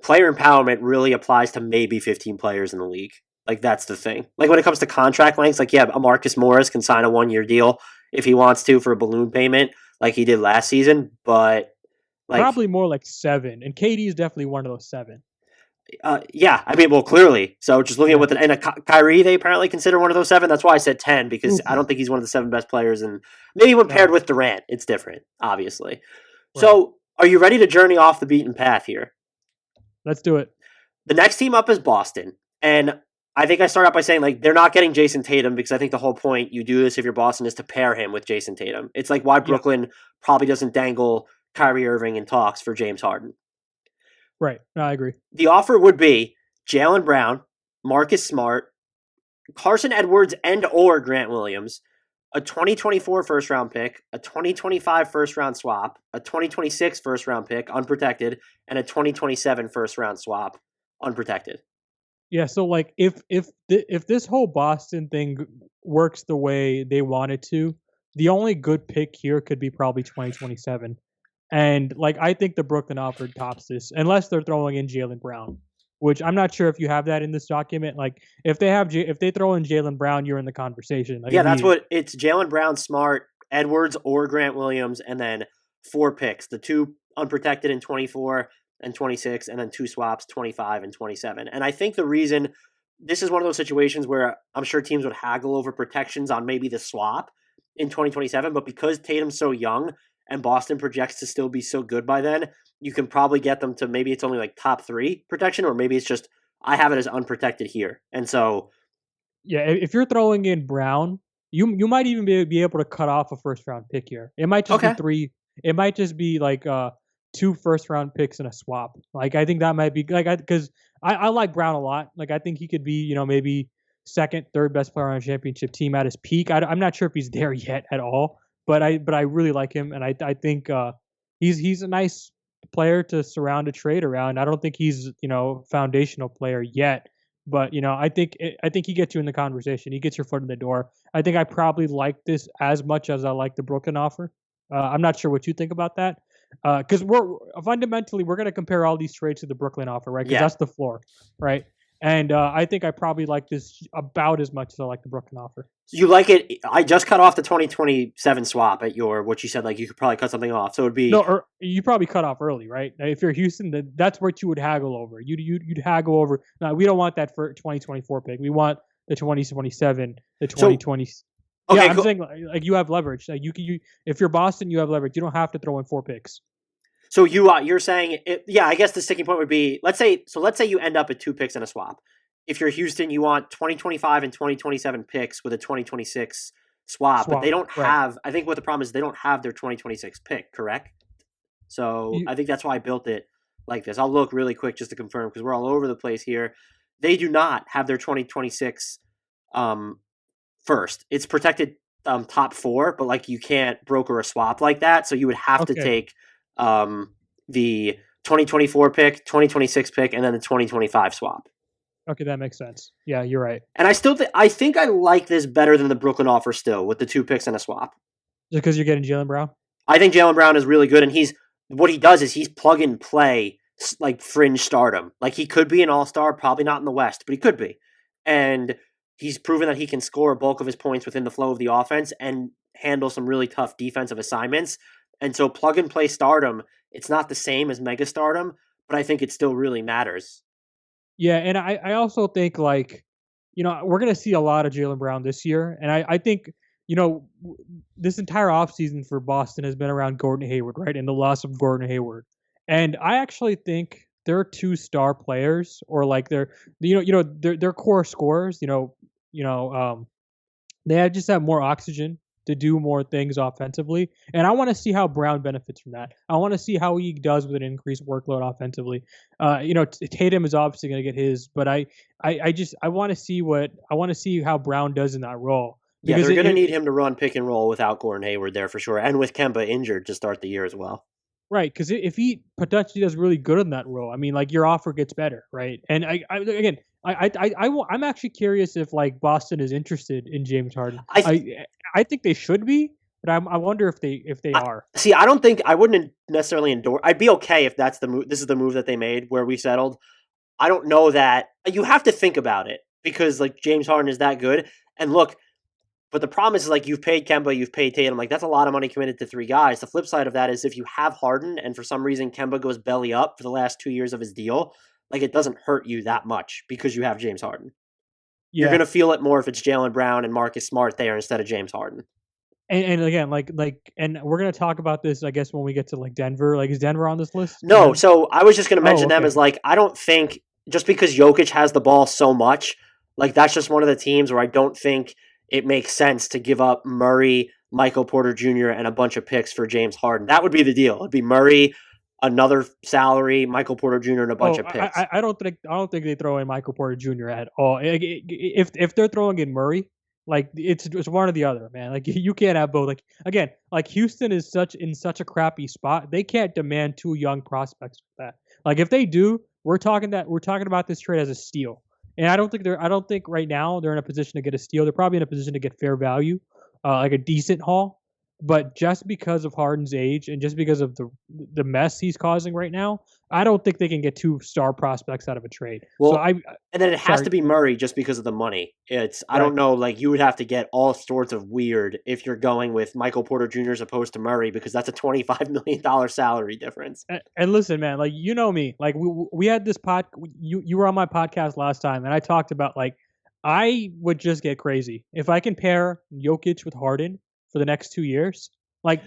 player empowerment really applies to maybe 15 players in the league. Like, that's the thing. Like, when it comes to contract lengths, like, yeah, Marcus Morris can sign a 1-year deal if he wants to for a balloon payment like he did last season, but... like probably more like 7, and KD is definitely one of those 7. Yeah, I mean, well, clearly. So just looking at and Kyrie, they apparently consider one of those 7. That's why I said 10, because I don't think he's one of the 7 best players. And maybe when paired with Durant, it's different, obviously. Right. So are you ready to journey off the beaten path here? Let's do it. The next team up is Boston. And I think I start out by saying, like, they're not getting Jason Tatum because I think the whole point you do this if you're Boston is to pair him with Jason Tatum. It's like why Brooklyn probably doesn't dangle Kyrie Irving in talks for James Harden. Right. No, I agree. The offer would be Jaylen Brown, Marcus Smart, Carson Edwards and or Grant Williams, a 2024 first-round pick, a 2025 first-round swap, a 2026 first-round pick, unprotected, and a 2027 first-round swap, unprotected. Yeah, so like if this whole Boston thing works the way they want it to, the only good pick here could be probably 2027. And like I think the Brooklyn offer tops this, unless they're throwing in Jaylen Brown, which I'm not sure if you have that in this document. Like if they throw in Jaylen Brown, you're in the conversation. Like, yeah, that's what it's Jaylen Brown, Smart, Edwards, or Grant Williams, and then 4 picks, the 2 unprotected in 24 and 26, and then 2 swaps, 25 and 27. And I think the reason this is one of those situations where I'm sure teams would haggle over protections on maybe the swap in 2027, but because Tatum's so young and Boston projects to still be so good by then, you can probably get them to maybe it's only like top 3 protection, or maybe it's just I have it as unprotected here. And so, yeah, if you're throwing in Brown, you might even be able to cut off a first round pick here. It might just be 3. It might just be like 2 first round picks and a swap. Like I think that might be like because I like Brown a lot. Like I think he could be maybe 2nd, 3rd best player on a championship team at his peak. I'm not sure if he's there yet at all. But I really like him, and I think he's a nice player to surround a trade around. I don't think he's foundational player yet, but I think he gets you in the conversation. He gets your foot in the door. I think I probably like this as much as I like the Brooklyn offer. I'm not sure what you think about that. Because we're going to compare all these trades to the Brooklyn offer, right? Because that's the floor, right? And I think I probably like this about as much as I like the Brooklyn offer. You like it? I just cut off the 2027 swap at what you said. Like you could probably cut something off, so it would be or you probably cut off early, right? If you're Houston, that's what you would haggle over. You'd haggle over. No, we don't want that for 2024 pick. We want the 2027, the 2020. Okay, yeah, I'm saying like you have leverage. Like you if you're Boston, you have leverage. You don't have to throw in 4 picks. So you're saying, I guess the sticking point would be, let's say you end up at 2 picks and a swap. If you're Houston, you want 2025 and 2027 picks with a 2026 swap, but they don't have, I think what the problem is they don't have their 2026 pick, correct? So I think that's why I built it like this. I'll look really quick just to confirm because we're all over the place here. They do not have their 2026 first. It's protected top 4, but like you can't broker a swap like that. So you would have to take the 2024 pick, 2026 pick, and then the 2025 swap. Okay, that makes sense. Yeah, you're right. And I still I think I like this better than the Brooklyn offer still with the 2 picks and a swap. Just because you're getting Jaylen Brown? I think Jaylen Brown is really good, and what he does is he's plug and play like fringe stardom. Like he could be an all-star, probably not in the West, but he could be. And he's proven that he can score a bulk of his points within the flow of the offense and handle some really tough defensive assignments. And so plug and play stardom, it's not the same as mega stardom, but I think it still really matters. Yeah, and I also think we're going to see a lot of Jaylen Brown this year. And I think, this entire offseason for Boston has been around Gordon Hayward, right? And the loss of Gordon Hayward. And I actually think they're 2 star players or like they're core scorers, they just have more oxygen to do more things offensively. And I want to see how Brown benefits from that. I want to see how he does with an increased workload offensively. Tatum is obviously going to get his, but I want to see how Brown does in that role. Yeah, they're going to need him to run pick and roll without Gordon Hayward there for sure. And with Kemba injured to start the year as well. Right, because if he potentially does really good in that role, I mean, like your offer gets better, right? And I'm actually curious if like Boston is interested in James Harden. I think they should be, but I wonder if they are. See, I wouldn't necessarily endorse. I'd be okay if that's the move. This is the move that they made where we settled. I don't know that you have to think about it because like James Harden is that good. And look. But the problem is like you've paid Kemba, you've paid Tatum. Like that's a lot of money committed to 3 guys. The flip side of that is if you have Harden and for some reason Kemba goes belly up for the last 2 years of his deal, like it doesn't hurt you that much because you have James Harden. Yeah. You're going to feel it more if it's Jaylen Brown and Marcus Smart there instead of James Harden. And again, and we're going to talk about this, I guess, when we get to like Denver. Like, is Denver on this list? No. So I was just going to mention them as like, I don't think just because Jokic has the ball so much, like that's just one of the teams where I don't think it makes sense to give up Murray, Michael Porter Jr., and a bunch of picks for James Harden. That would be the deal. It'd be Murray, another salary, Michael Porter Jr., and a bunch of picks. I don't think they throw in Michael Porter Jr. at all. If they're throwing in Murray, like it's one or the other, man. Like you can't have both. Like again, like Houston is in such a crappy spot. They can't demand 2 young prospects for that. Like if they do, we're talking about this trade as a steal. And I don't think right now they're in a position to get a steal. They're probably in a position to get fair value, like a decent haul. But just because of Harden's age and just because of the mess he's causing right now, I don't think they can get 2 star prospects out of a trade. Well, and then it has to be Murray just because of the money. I don't know, like you would have to get all sorts of weird if you're going with Michael Porter Jr. as opposed to Murray because that's a $25 million salary difference. And listen, man, like you know me, like we had this you were on my podcast last time, and I talked about like I would just get crazy if I can pair Jokic with Harden for the next 2 years. Like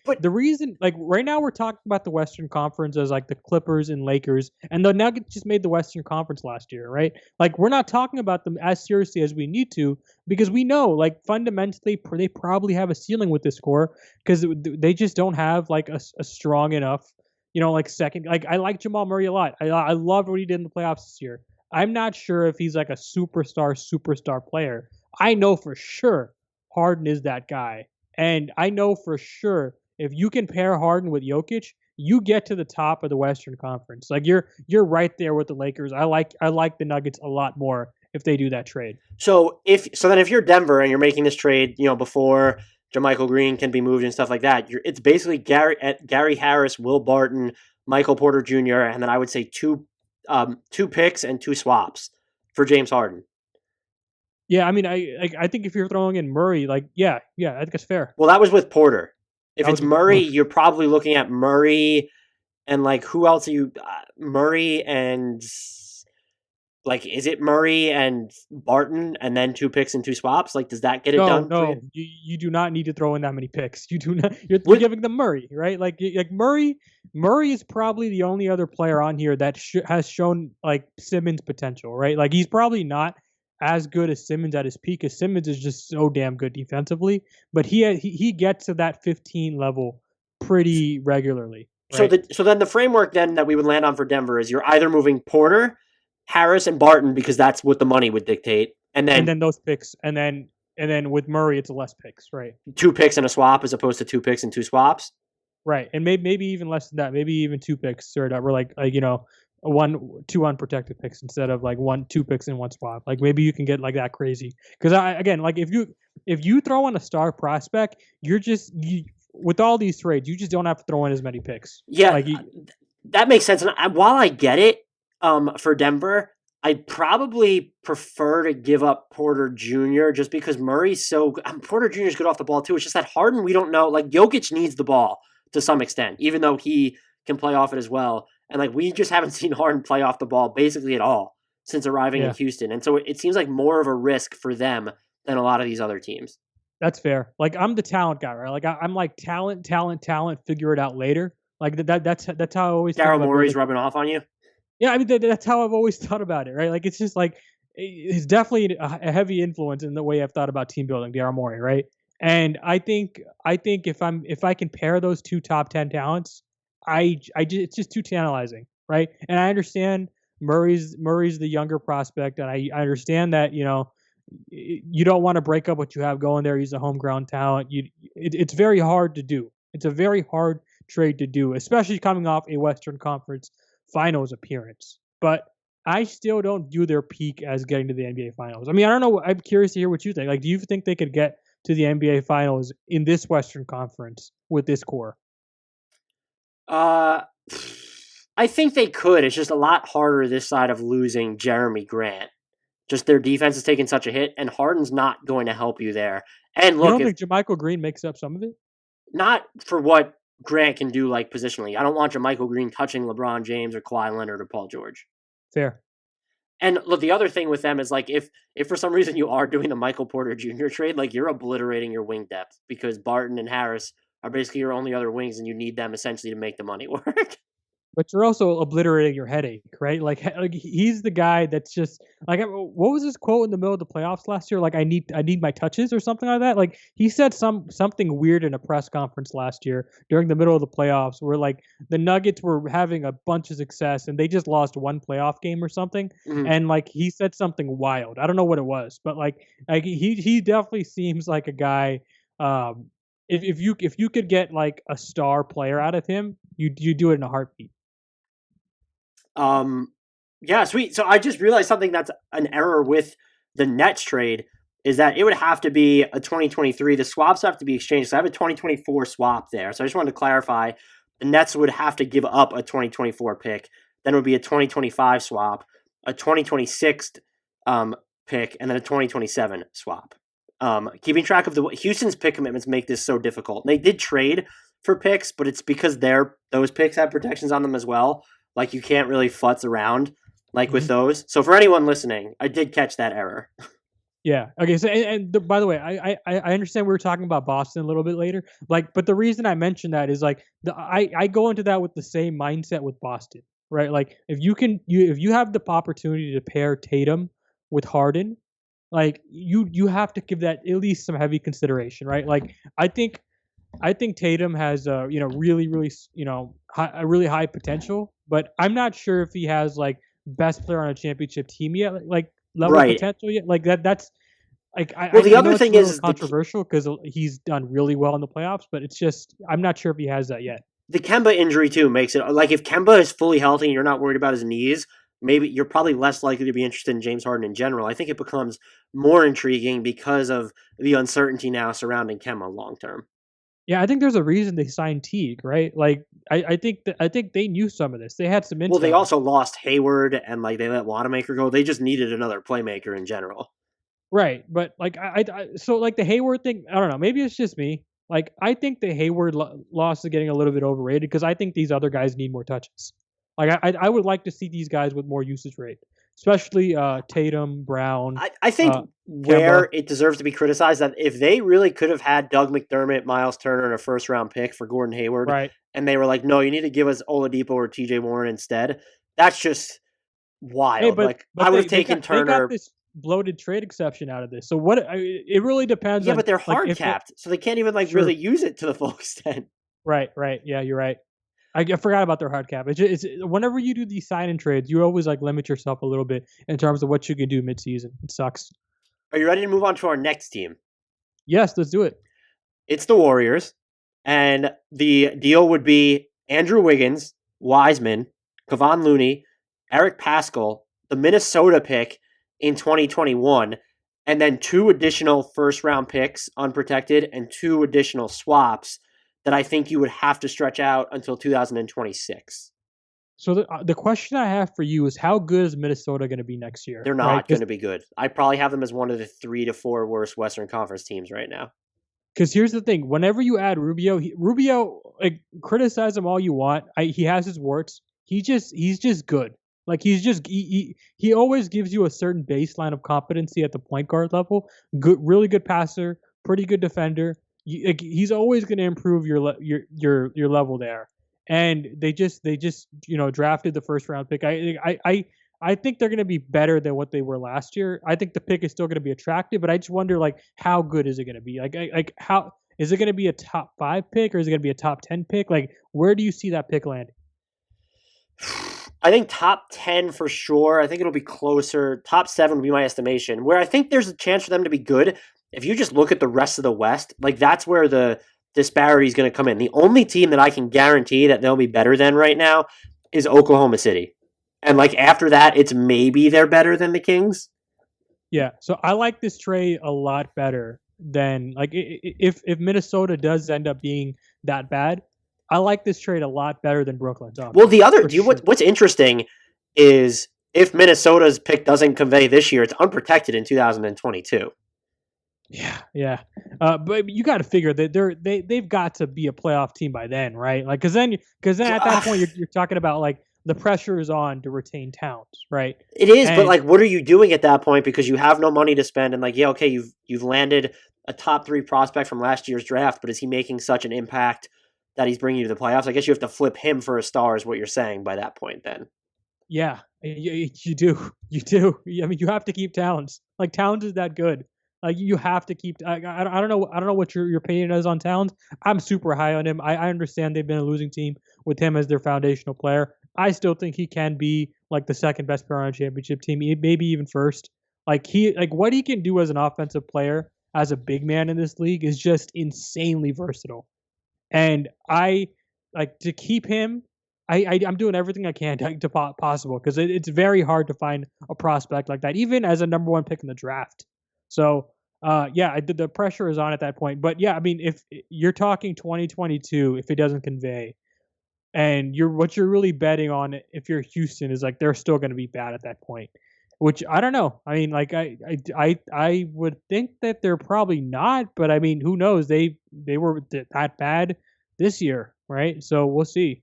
but the reason, like right now we're talking about the Western Conference as like the Clippers and Lakers, and the Nuggets just made the Western Conference last year, right? Like we're not talking about them as seriously as we need to because we know like fundamentally they probably have a ceiling with this core because they just don't have like a strong enough, like second. Like I like Jamal Murray a lot. I loved what he did in the playoffs this year. I'm not sure if he's like a superstar player. I know for sure Harden is that guy. And I know for sure if you can pair Harden with Jokic, you get to the top of the Western Conference. Like you're right there with the Lakers. I like the Nuggets a lot more if they do that trade. So if you're Denver and you're making this trade, before JaMychal Green can be moved and stuff like that. It's basically Gary Harris, Will Barton, Michael Porter Jr., and then I would say two picks and 2 swaps for James Harden. Yeah, I mean, I think if you're throwing in Murray, like, yeah, I think it's fair. Well, that was with Porter. If That it's was with Murray, Porter. you're probably looking at Murray and, like, who else are you? Murray and, like, is it Murray and Barton and then 2 picks and 2 swaps? Like, does that get it done? No, you do not need to throw in that many picks. You do not. You're giving them Murray, right? Like Murray is probably the only other player on here that has shown like Simmons potential, right? Like he's probably not as good as Simmons at his peak, because Simmons is just so damn good defensively, but he gets to that 15 level pretty regularly. Right? So then the framework then that we would land on for Denver is you're either moving Porter, Harris, and Barton because that's what the money would dictate, and then those picks, and then with Murray it's less picks, right? 2 picks and a swap as opposed to 2 picks and 2 swaps, right? And maybe even less than that, maybe even 2 picks straight up, or like 2 unprotected picks instead of like 2 picks and 1 swap. Like maybe you can get like that crazy, because like if you throw in a star prospect, with all these trades, you just don't have to throw in as many picks. Yeah, that makes sense. And while I get it, for Denver, I'd probably prefer to give up Porter Jr. just because Murray's Porter Jr. is good off the ball too. It's just that Harden, we don't know. Like Jokic needs the ball to some extent, even though he can play off it as well. And like we just haven't seen Harden play off the ball basically at all since arriving in Houston. And so it seems like more of a risk for them than a lot of these other teams. That's fair. Like I'm the talent guy, right? Like I'm like talent, figure it out later. Like that's how I always. Daryl Morey's rubbing off on you. Yeah, I mean that's how I've always thought about it, right? Like it's just like it's definitely a heavy influence in the way I've thought about team building, Daryl Morey, right? And I think if I can pair those 2 top 10 talents, it's just too tantalizing, right? And I understand Murray's the younger prospect, and I understand that you don't want to break up what you have going there. He's a homegrown talent. It's very hard to do. It's a very hard trade to do, especially coming off a Western Conference Finals appearance. But I still don't view their peak as getting to the NBA Finals. I mean, I don't know. I'm curious to hear what you think. Like, do you think they could get to the NBA Finals in this Western Conference with this core? I think they could. It's just a lot harder this side of losing Jeremy Grant. Just their defense is taking such a hit, and Harden's not going to help you there. And look, you don't think JaMychal Green makes up some of it? Not for what Grant can do, like positionally. I don't want JaMychal Green touching LeBron James or Kawhi Leonard or Paul George. Fair. And look, the other thing with them is like if for some reason you are doing the Michael Porter Jr. trade, like you're obliterating your wing depth because Barton and Harris are basically your only other wings, and you need them essentially to make the money work. But you're also obliterating your headache, right? Like he's the guy that's just like, what was his quote in the middle of the playoffs last year? Like, I need my touches or something like that. Like he said something weird in a press conference last year during the middle of the playoffs, where like the Nuggets were having a bunch of success and they just lost 1 playoff game or something. Mm-hmm. And like he said something wild. I don't know what it was, but like he definitely seems like a guy. If you could get like a star player out of him, you do it in a heartbeat. Yeah, sweet. So I just realized something that's an error with the Nets trade is that it would have to be a 2023. The swaps have to be exchanged. So I have a 2024 swap there. So I just wanted to clarify the Nets would have to give up a 2024 pick. Then it would be a 2025 swap, a 2026 pick, and then a 2027 swap. Keeping track of Houston's pick commitments make this so difficult. They did trade for picks, but it's because those picks have protections on them as well. Like you can't really futz around with those. So for anyone listening, I did catch that error. Yeah. Okay. So by the way, I understand we were talking about Boston a little bit later. Like, but the reason I mentioned that is like I go into that with the same mindset with Boston, right? Like if you have the opportunity to pair Tatum with Harden, like you have to give that at least some heavy consideration, right? Like I think Tatum has really a really high potential, but I'm not sure if he has like best player on a championship team yet, like level of potential yet. Like that's like the other thing is controversial because he's done really well in the playoffs, but it's just I'm not sure if he has that yet. The Kemba injury too makes it like if Kemba is fully healthy and you're not worried about his knees, maybe you're probably less likely to be interested in James Harden in general. I think it becomes more intriguing because of the uncertainty now surrounding Kemba long term. Yeah, I think there's a reason they signed Teague, right? Like, I think they knew some of this. They had some intel. Well, they also lost Hayward and like they let Wanamaker go. They just needed another playmaker in general. Right, but like so like the Hayward thing, I don't know. Maybe it's just me. Like I think the Hayward loss is getting a little bit overrated because I think these other guys need more touches. Like I would like to see these guys with more usage rate, especially Tatum, Brown. I think where it deserves to be criticized that if they really could have had Doug McDermott, Miles Turner, and a first round pick for Gordon Hayward, right, and they were like, no, you need to give us Oladipo or T.J. Warren instead. That's just wild. Hey, but I would have taken Turner. They got this bloated trade exception out of this. So what? It really depends. Yeah, on, but they're hard capped, so they can't even really use it to the full extent. Right. Yeah, you're right. I forgot about their hard cap. It's whenever you do these sign and trades, you always like limit yourself a little bit in terms of what you can do midseason. It sucks. Are you ready to move on to our next team? Yes, let's do it. It's the Warriors, and the deal would be Andrew Wiggins, Wiseman, Kevon Looney, Eric Paschall, the Minnesota pick in 2021, and then 2 additional first-round picks, unprotected, and 2 additional swaps that I think you would have to stretch out until 2026. So the question I have for you is how good is Minnesota going to be next year? They're not going to be good. I probably have them as one of the 3 to 4 worst Western Conference teams right now. Because here's the thing. Whenever you add Rubio, like, criticize him all you want. He has his warts. He's just good. Like he always gives you a certain baseline of competency at the point guard level. Good, really good passer, pretty good defender. He's always going to improve your level there. And they just drafted the first round pick. I think they're going to be better than what they were last year. I think the pick is still going to be attractive, but I just wonder like how good is it going to be? Like how is it going to be a top 5 pick or is it going to be a top 10 pick? Like where do you see that pick landing? I think top 10 for sure. I think it'll be closer. Top 7 would be my estimation. Where I think there's a chance for them to be good, if you just look at the rest of the West, like that's where the disparity is going to come in. The only team that I can guarantee that they'll be better than right now is Oklahoma City. And like after that, it's maybe they're better than the Kings. Yeah, so I like this trade a lot better than like if Minnesota does end up being that bad. I like this trade a lot better than Brooklyn's. Well, what's interesting is if Minnesota's pick doesn't convey this year, it's unprotected in 2022. Yeah. But you got to figure that they've got to be a playoff team by then, right? Like, because then at that point you're talking about like the pressure is on to retain Towns, right? It is, but like, what are you doing at that point? Because you have no money to spend, and like, yeah, okay, you've landed a top 3 prospect from last year's draft, but is he making such an impact that he's bringing you to the playoffs? I guess you have to flip him for a star, is what you're saying by that point. Then, yeah, you do. I mean, you have to keep Towns. Like Towns is that good. Like you have to keep. I don't know what your opinion is on Towns. I'm super high on him. I understand they've been a losing team with him as their foundational player. I still think he can be like the second best player on a championship team, maybe even first. Like what he can do as an offensive player, as a big man in this league, is just insanely versatile. And I like to keep him. I'm doing everything I can to possible because it's very hard to find a prospect like that, even as a number 1 pick in the draft. So, the pressure is on at that point. But yeah, I mean, if you're talking 2022, if it doesn't convey, and what you're really betting on, if you're Houston, is like they're still going to be bad at that point. Which I don't know. I mean, like I would think that they're probably not, but I mean, who knows? They were that bad this year, right? So we'll see.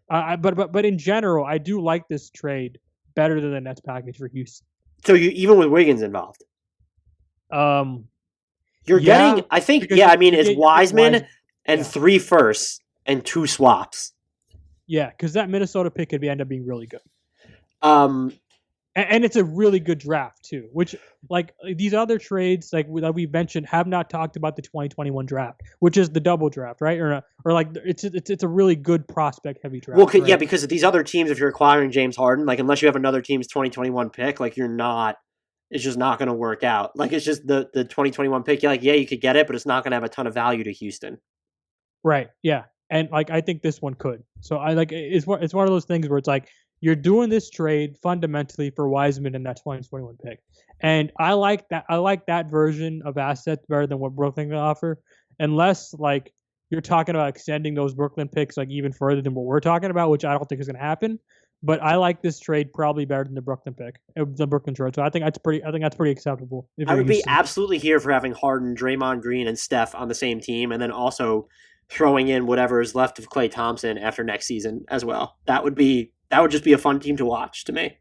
But in general, I do like this trade better than the Nets package for Houston. So you even with Wiggins involved. You're getting, I think, it's Wiseman and 3 firsts and 2 swaps. Yeah, because that Minnesota pick could end up being really good. And it's a really good draft too. Which, like these other trades, like that we mentioned, have not talked about the 2021 draft, which is the double draft, right? Or like it's a really good prospect heavy draft. Well, right? Yeah, because these other teams, if you're acquiring James Harden, like unless you have another team's 2021 pick, like you're not. It's just not going to work out. Like it's just the 2021 pick. You're like, yeah, you could get it, but it's not going to have a ton of value to Houston. Right. Yeah. And like I think this one could. So I like it's one of those things where it's like You're doing this trade fundamentally for Wiseman and that 2021 pick. And I like that. I like that version of assets better than what Brooklyn can offer, unless like you're talking about extending those Brooklyn picks like even further than what we're talking about, which I don't think is going to happen. But I like this trade probably better than the Brooklyn pick, the Brooklyn trade. So I think that's pretty acceptable. I would be absolutely here for having Harden, Draymond Green, and Steph on the same team, and then also throwing in whatever is left of Klay Thompson after next season as well. That would just be a fun team to watch to me.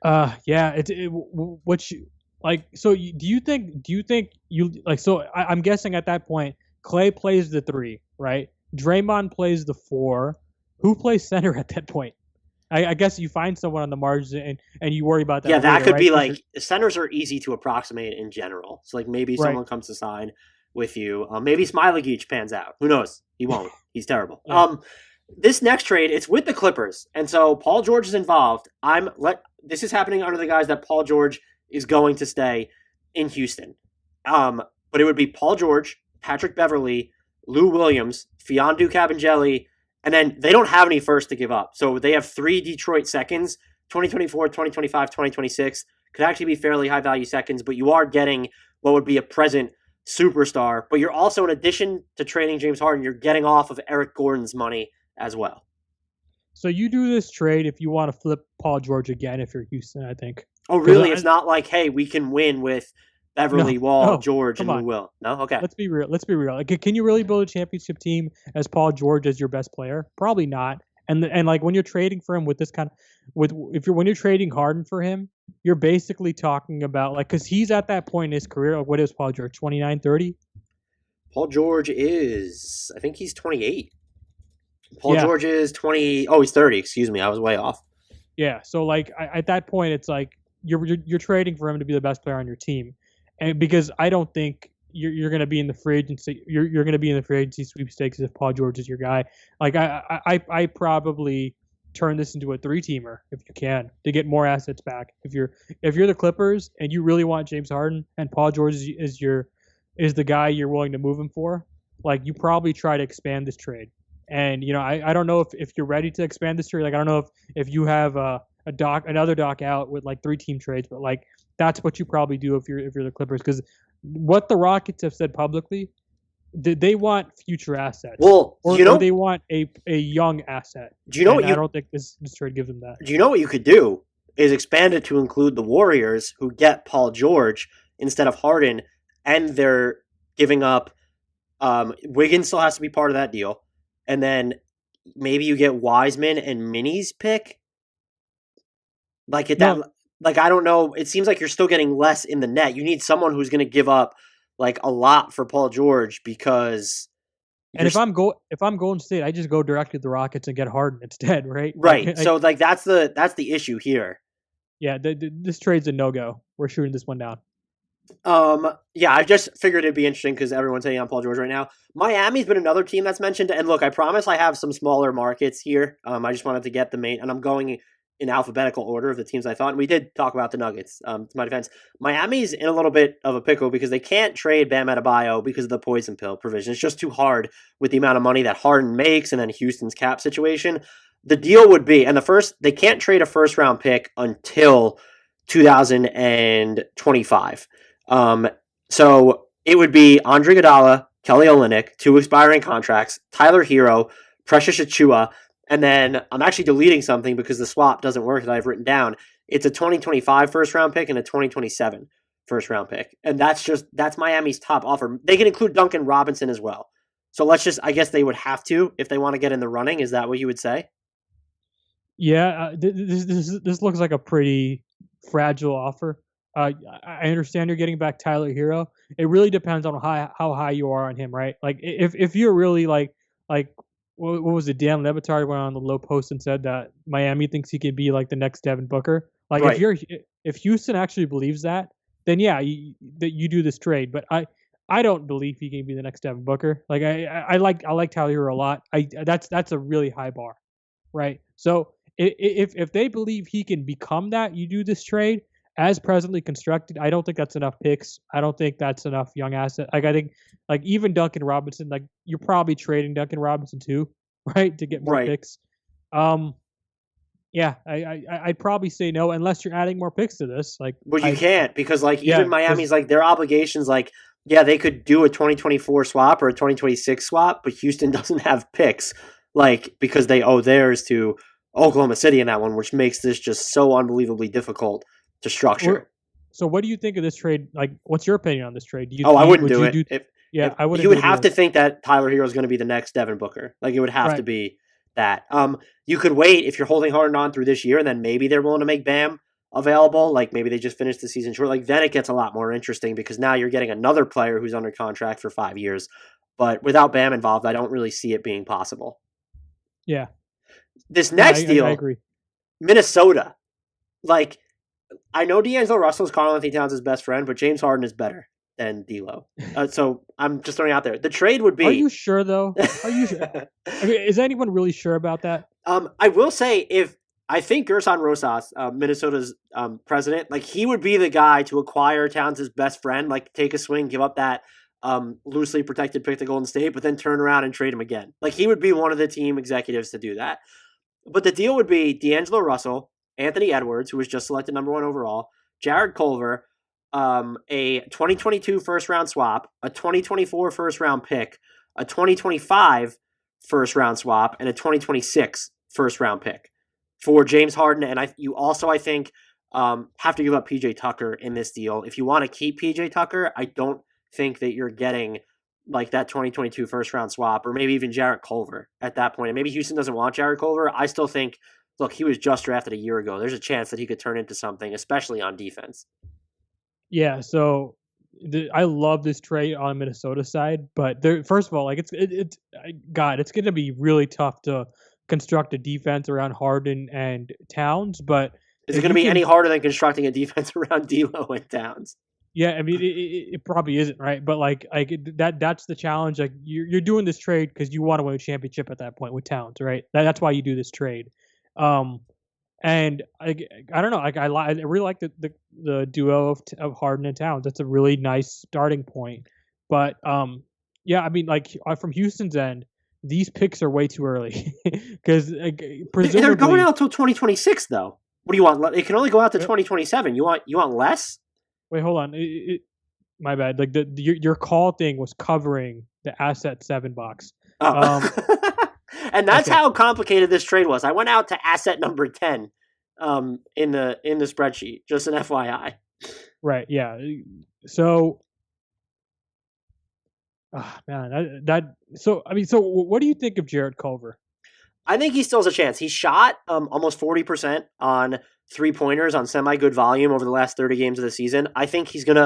Yeah. What you like? So do you think you like? So I'm guessing at that point, Klay plays the 3, right? Draymond plays the 4. Who plays center at that point? I guess you find someone on the margin and you worry about that. Yeah, that later, could right? be like centers are easy to approximate in general. So like maybe someone comes to sign with you. Maybe Smiley Geach pans out. Who knows? He won't. He's terrible. Yeah. This next trade, it's with the Clippers, and so Paul George is involved. This is happening under the guise that Paul George is going to stay in Houston. But it would be Paul George, Patrick Beverley, Lou Williams, Fiondu Cabangeli, and then they don't have any first to give up. So they have 3 Detroit seconds, 2024, 2025, 2026. Could actually be fairly high-value seconds, but you are getting what would be a present superstar. But you're also, in addition to trading James Harden, you're getting off of Eric Gordon's money as well. So you do this trade if you want to flip Paul George again if you're Houston, I think. Oh, really? It's not like, hey, we can win with Beverly, Wall, George, and Lou Will. No? Okay. Let's be real. Like, can you really build a championship team as Paul George as your best player? Probably not. And like when you're trading for him with this kind of when you're trading Harden for him, you're basically talking about like because he's at that point in his career. Like, what is Paul George? 29, 30? Paul George is, I think he's 28. Paul George is 20. Oh, he's 30. Excuse me, I was way off. Yeah. So like at that point, it's like you're trading for him to be the best player on your team, and because I don't think you're going to be in the free agency. You're going to be in the free agency sweepstakes if Paul George is your guy. Like I probably turn this into a 3-teamer if you can to get more assets back. If you're the Clippers and you really want James Harden and Paul George is the guy you're willing to move him for, like you probably try to expand this trade. And I don't know if you're ready to expand this trade. Like I don't know if you have another doc out with like 3-team trades, but like that's what you probably do if you're the Clippers because what the Rockets have said publicly, they want future assets. Well, or they want a young asset. Do you know I don't think this trade gives them that. Do you know what you could do is expand it to include the Warriors who get Paul George instead of Harden, and they're giving up Wiggins still has to be part of that deal. And then maybe you get Wiseman and Minnie's pick. Like I don't know. It seems like you're still getting less in the net. You need someone who's going to give up like a lot for Paul George because. And if I'm Golden State, I just go directly to the Rockets and get Harden instead, right? Right. So like that's the issue here. Yeah, this trade's a no-go. We're shooting this one down. Yeah, I just figured it'd be interesting because everyone's hitting on Paul George right now. Miami's been another team that's mentioned, and look, I promise I have some smaller markets here. I just wanted to get the main, and I'm going in alphabetical order of the teams I thought, and we did talk about the Nuggets. To my defense, Miami's in a little bit of a pickle because they can't trade Bam Adebayo because of the poison pill provision. It's just too hard with the amount of money that Harden makes and then Houston's cap situation. The deal would be, and they can't trade a first-round pick until 2025. So it would be Andre Iguodala, Kelly Olynyk, 2 expiring contracts, Tyler Hero, Precious Achua, and then I'm actually deleting something because the swap doesn't work that I've written down. It's a 2025 first-round pick and a 2027 first-round pick. And that's Miami's top offer. They can include Duncan Robinson as well. So I guess they would have to if they want to get in the running. Is that what you would say? Yeah, this looks like a pretty fragile offer. I understand you're getting back Tyler Hero. It really depends on how high you are on him, right? Like if you're really like what was it? Dan Le Batard went on the low post and said that Miami thinks he could be like the next Devin Booker. Like right. if Houston actually believes that, then yeah, you do this trade. But I don't believe he can be the next Devin Booker. Like I like Tyler Hero a lot. That's a really high bar, right? So if they believe he can become that, you do this trade. As presently constructed, I don't think that's enough picks. I don't think that's enough young asset. Like I think, like even Duncan Robinson, like you're probably trading Duncan Robinson too, right, to get more picks. Yeah, I'd probably say no unless you're adding more picks to this. But you can't because Yeah, even Miami's their obligations yeah, they could do a 2024 swap or a 2026 swap, but Houston doesn't have picks because they owe theirs to Oklahoma City in that one, which makes this just so unbelievably difficult to structure. So what do you think of this trade? What's your opinion on this trade? I wouldn't do it. I wouldn't. You would have to think that Tyler Hero is going to be the next Devin Booker. It would have to be that. You could wait if you're holding Harden on through this year, and then maybe they're willing to make Bam available. Maybe they just finished the season short. Then it gets a lot more interesting because now you're getting another player who's under contract for 5 years. But without Bam involved, I don't really see it being possible. Yeah. This next deal, I agree. Minnesota. I know D'Angelo Russell is Karl-Anthony Towns' best friend, but James Harden is better than D'Lo. So I'm just throwing it out there. The trade would be. Are you sure though? Are you sure? Is anyone really sure about that? I will say I think Gerson Rosas, Minnesota's president, he would be the guy to acquire Towns' best friend, take a swing, give up that loosely protected pick to Golden State, but then turn around and trade him again. He would be one of the team executives to do that. But the deal would be D'Angelo Russell, Anthony Edwards, who was just selected number 1 overall, Jared Culver, a 2022 first-round swap, a 2024 first-round pick, a 2025 first-round swap, and a 2026 first-round pick for James Harden. And you also, I think, have to give up PJ Tucker in this deal. If you want to keep PJ Tucker, I don't think that you're getting that 2022 first-round swap or maybe even Jared Culver at that point. And maybe Houston doesn't want Jared Culver. I still think, look, he was just drafted a year ago. There's a chance that he could turn into something, especially on defense. Yeah, so I love this trade on Minnesota side, but first of all, it's going to be really tough to construct a defense around Harden and Towns. But is it going to be any harder than constructing a defense around D'Lo and Towns? Yeah, I mean it probably isn't, right? But that's the challenge. You're doing this trade because you want to win a championship at that point with Towns, right? That's why you do this trade. And I don't know. I really like the duo of Harden and Towns. That's a really nice starting point. But yeah, I mean, from Houston's end, these picks are way too early because presumably they're going out till 2026. Though, what do you want? It can only go out to 2027. You want less? Wait, hold on. My bad. Your call thing was covering the asset 7 box. Oh. And that's how complicated this trade was. I went out to asset number 10 in the spreadsheet. Just an FYI. Right. Yeah. So, man, So what do you think of Jared Culver? I think he still has a chance. He shot almost 40% on 3-pointers on semi-good volume over the last 30 games of the season. I think he can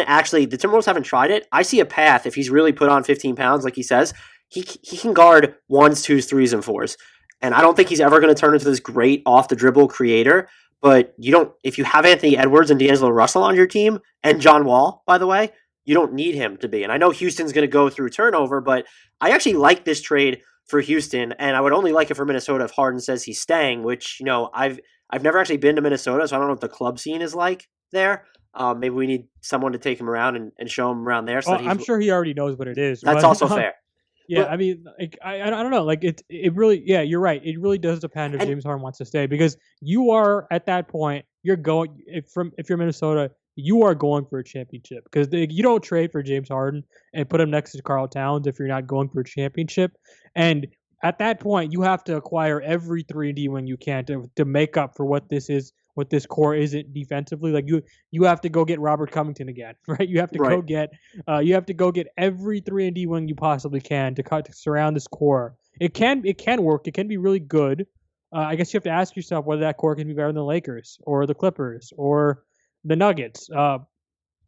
actually. The Timberwolves haven't tried it. I see a path if he's really put on 15 pounds, like he says. He can guard 1s, 2s, 3s, and 4s. And I don't think he's ever going to turn into this great off-the-dribble creator. But if you have Anthony Edwards and D'Angelo Russell on your team, and John Wall, by the way, you don't need him to be. And I know Houston's going to go through turnover, but I actually like this trade for Houston, and I would only like it for Minnesota if Harden says he's staying, which, I've never actually been to Minnesota, so I don't know what the club scene is like there. Maybe we need someone to take him around and show him around there. I'm sure he already knows what it is. That's also fair. Yeah, but, I mean, I don't know. It really, yeah, you're right. It really does depend if James Harden wants to stay because you are at that point. You're going if you're Minnesota, you are going for a championship because you don't trade for James Harden and put him next to Karl Towns if you're not going for a championship. And at that point, you have to acquire every 3D when you can to make up for what this is. What this core isn't defensively, you have to go get Robert Covington again, right? You have to go get every 3-and-D wing you possibly can to surround this core. It can work. It can be really good. I guess you have to ask yourself whether that core can be better than the Lakers or the Clippers or the Nuggets. I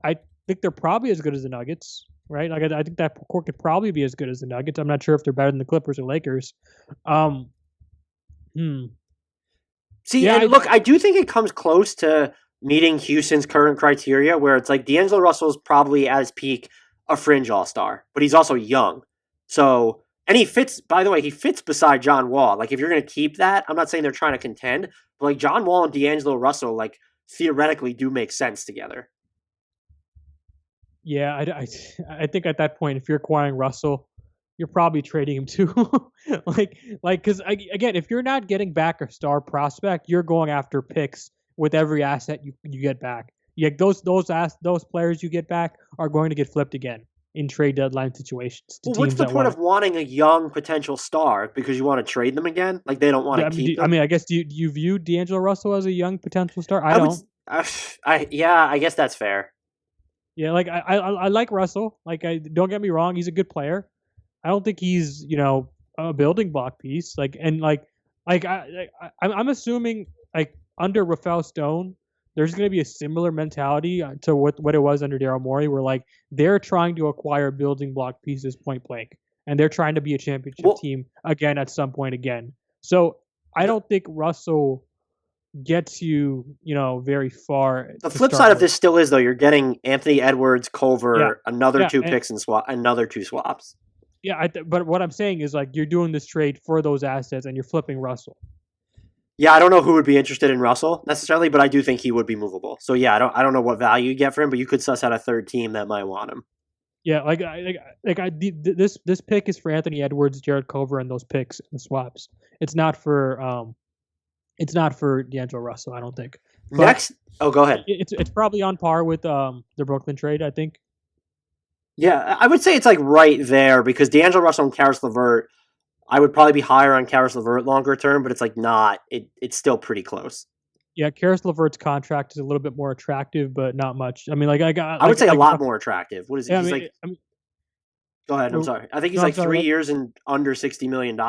think they're probably as good as the Nuggets, right? I think that core could probably be as good as the Nuggets. I'm not sure if they're better than the Clippers or Lakers. See, yeah, and look, I do think it comes close to meeting Houston's current criteria where it's D'Angelo Russell's probably at his peak a fringe all-star, but he's also young. So, and he fits, by the way, he fits beside John Wall. If you're going to keep that, I'm not saying they're trying to contend, but John Wall and D'Angelo Russell, theoretically do make sense together. Yeah, I think at that point, if you're acquiring Russell, you're probably trading him too. Because again, if you're not getting back a star prospect, you're going after picks with every asset you get back. Yeah, those players you get back are going to get flipped again in trade deadline situations. Well, what's the point of wanting a young potential star because you want to trade them again? Like they don't want to keep them? I mean, I guess do you view D'Angelo Russell as a young potential star? I don't. I guess that's fair. Yeah, like I like Russell. Like, don't get me wrong, he's a good player. I don't think he's a building block piece. I'm assuming like under Rafael Stone, there's going to be a similar mentality to what it was under Daryl Morey, where like they're trying to acquire building block pieces point blank, and they're trying to be a championship team again at some point again. So I don't think Russell gets you very far. The flip side of this still is though you're getting Anthony Edwards, Culver, another 2 picks and another 2 swaps. Yeah, but what I'm saying is like you're doing this trade for those assets and you're flipping Russell. Yeah, I don't know who would be interested in Russell necessarily, but I do think he would be movable. So yeah, I don't know what value you get for him, but you could suss out a third team that might want him. Yeah, this pick is for Anthony Edwards, Jared Culver, and those picks and swaps. It's not for D'Angelo Russell, I don't think. But next, go ahead. It's probably on par with the Brooklyn trade, I think. Yeah, I would say it's like right there because D'Angelo Russell and Karis LeVert, I would probably be higher on Karis LeVert longer term, but it's like not. It's still pretty close. Yeah, Karis LeVert's contract is a little bit more attractive, but not much. I mean, I would say a lot more attractive. What is it? Yeah, go ahead. I'm sorry. I think he's 3 years and under $60 million.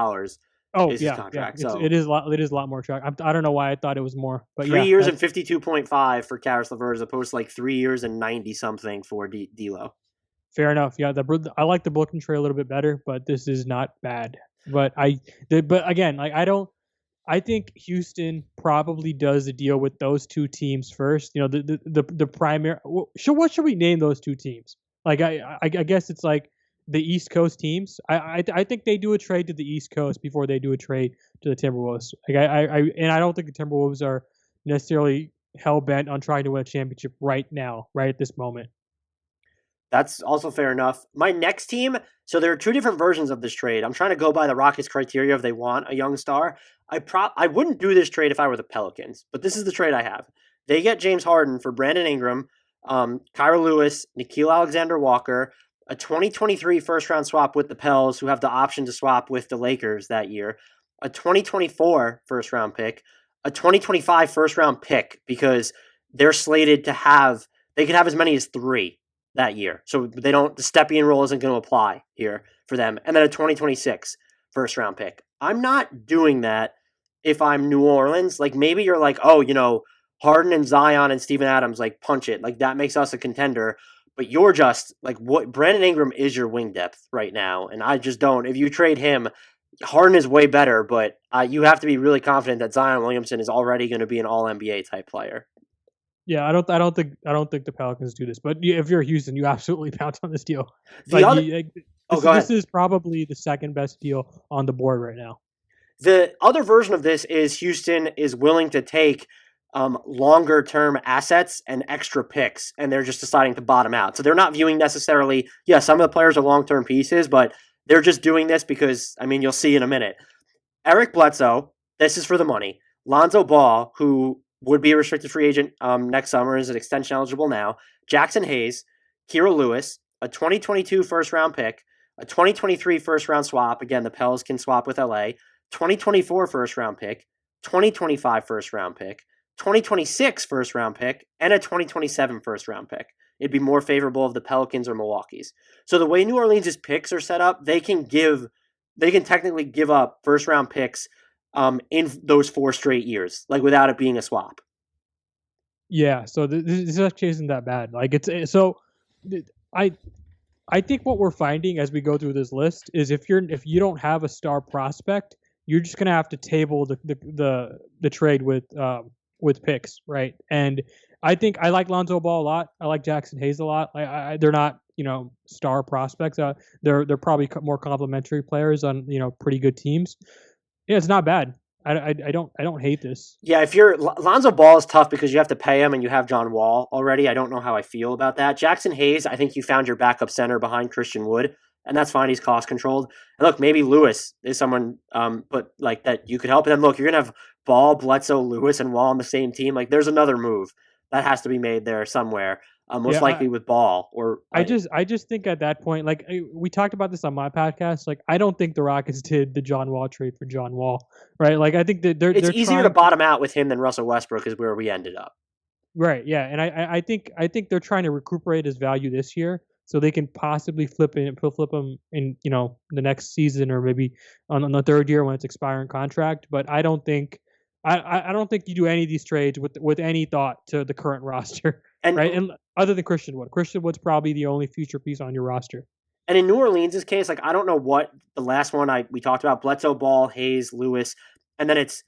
Is his contract. So it is a lot more attractive. I don't know why I thought it was more, but 3 years and 52.5 for Karis LeVert as opposed to like 3 years and 90 something for D'Lo. Fair enough. Yeah, I like the Brooklyn trade a little bit better, but this is not bad. But again, like I think Houston probably does a deal with those 2 teams first. The primary. What should we name those 2 teams? Like I guess it's like the East Coast teams. I think they do a trade to the East Coast before they do a trade to the Timberwolves. Like I don't think the Timberwolves are necessarily hell bent on trying to win a championship right now, right at this moment. That's also fair enough. My next team, so there are 2 different versions of this trade. I'm trying to go by the Rockets' criteria if they want a young star. I wouldn't do this trade if I were the Pelicans, but this is the trade I have. They get James Harden for Brandon Ingram, Kyra Lewis, Nickeil Alexander-Walker, a 2023 first-round swap with the Pels, who have the option to swap with the Lakers that year, a 2024 first-round pick, a 2025 first-round pick, because they're slated to they could have as many as 3 that year. So the Stepien rule isn't going to apply here for them. And then a 2026 first round pick. I'm not doing that if I'm New Orleans. Like maybe you're like, Harden and Zion and Steven Adams, like punch it. Like that makes us a contender. But you're just like Brandon Ingram is your wing depth right now. And I just don't. If you trade him, Harden is way better, but you have to be really confident that Zion Williamson is already going to be an all NBA type player. Yeah, I don't think the Pelicans do this, but if you're Houston, you absolutely pounce on this deal. This is probably the second best deal on the board right now. The other version of this is Houston is willing to take longer term assets and extra picks, and they're just deciding to bottom out. So they're not viewing necessarily, some of the players are long term pieces, but they're just doing this because, you'll see in a minute. Eric Bledsoe, this is for the money. Lonzo Ball, who would be a restricted free agent next summer, is an extension eligible now. Jackson Hayes, Kira Lewis, a 2022 first-round pick, a 2023 first-round swap. Again, the Pels can swap with LA. 2024 first-round pick, 2025 first-round pick, 2026 first-round pick, and a 2027 first-round pick. It'd be more favorable of the Pelicans or Milwaukee's. So the way New Orleans' picks are set up, they can technically give up first-round picks in those 4 straight years, like without it being a swap. Yeah, so this actually isn't that bad. Like I think what we're finding as we go through this list is if you don't have a star prospect, you're just gonna have to table the trade with picks, right? And I think I like Lonzo Ball a lot. I like Jackson Hayes a lot. They're not star prospects. They're probably more complementary players on pretty good teams. Yeah, it's not bad. I don't hate this. Yeah, if you're Lonzo Ball is tough because you have to pay him and you have John Wall already. I don't know how I feel about that. Jackson Hayes, I think you found your backup center behind Christian Wood and that's fine. He's cost controlled. And look, maybe Lewis is someone, but like that you could help. And then look, you're gonna have Ball, Bledsoe, Lewis, and Wall on the same team. Like there's another move that has to be made there somewhere. Most likely with Ball or I just think at that point, like we talked about this on my podcast, like I don't think the Rockets did the John Wall trade for John Wall, right? Like I think that they're easier to bottom out with him than Russell Westbrook is where we ended up. Right, yeah, and I think they're trying to recuperate his value this year, so they can possibly flip him in the next season or maybe on the third year when it's expiring contract. But I don't think you do any of these trades with any thought to the current roster, right? And other than Christian Wood's probably the only future piece on your roster. And in New Orleans' case, like I don't know what the last one we talked about: Bledsoe, Ball, Hayes, Lewis, and then it's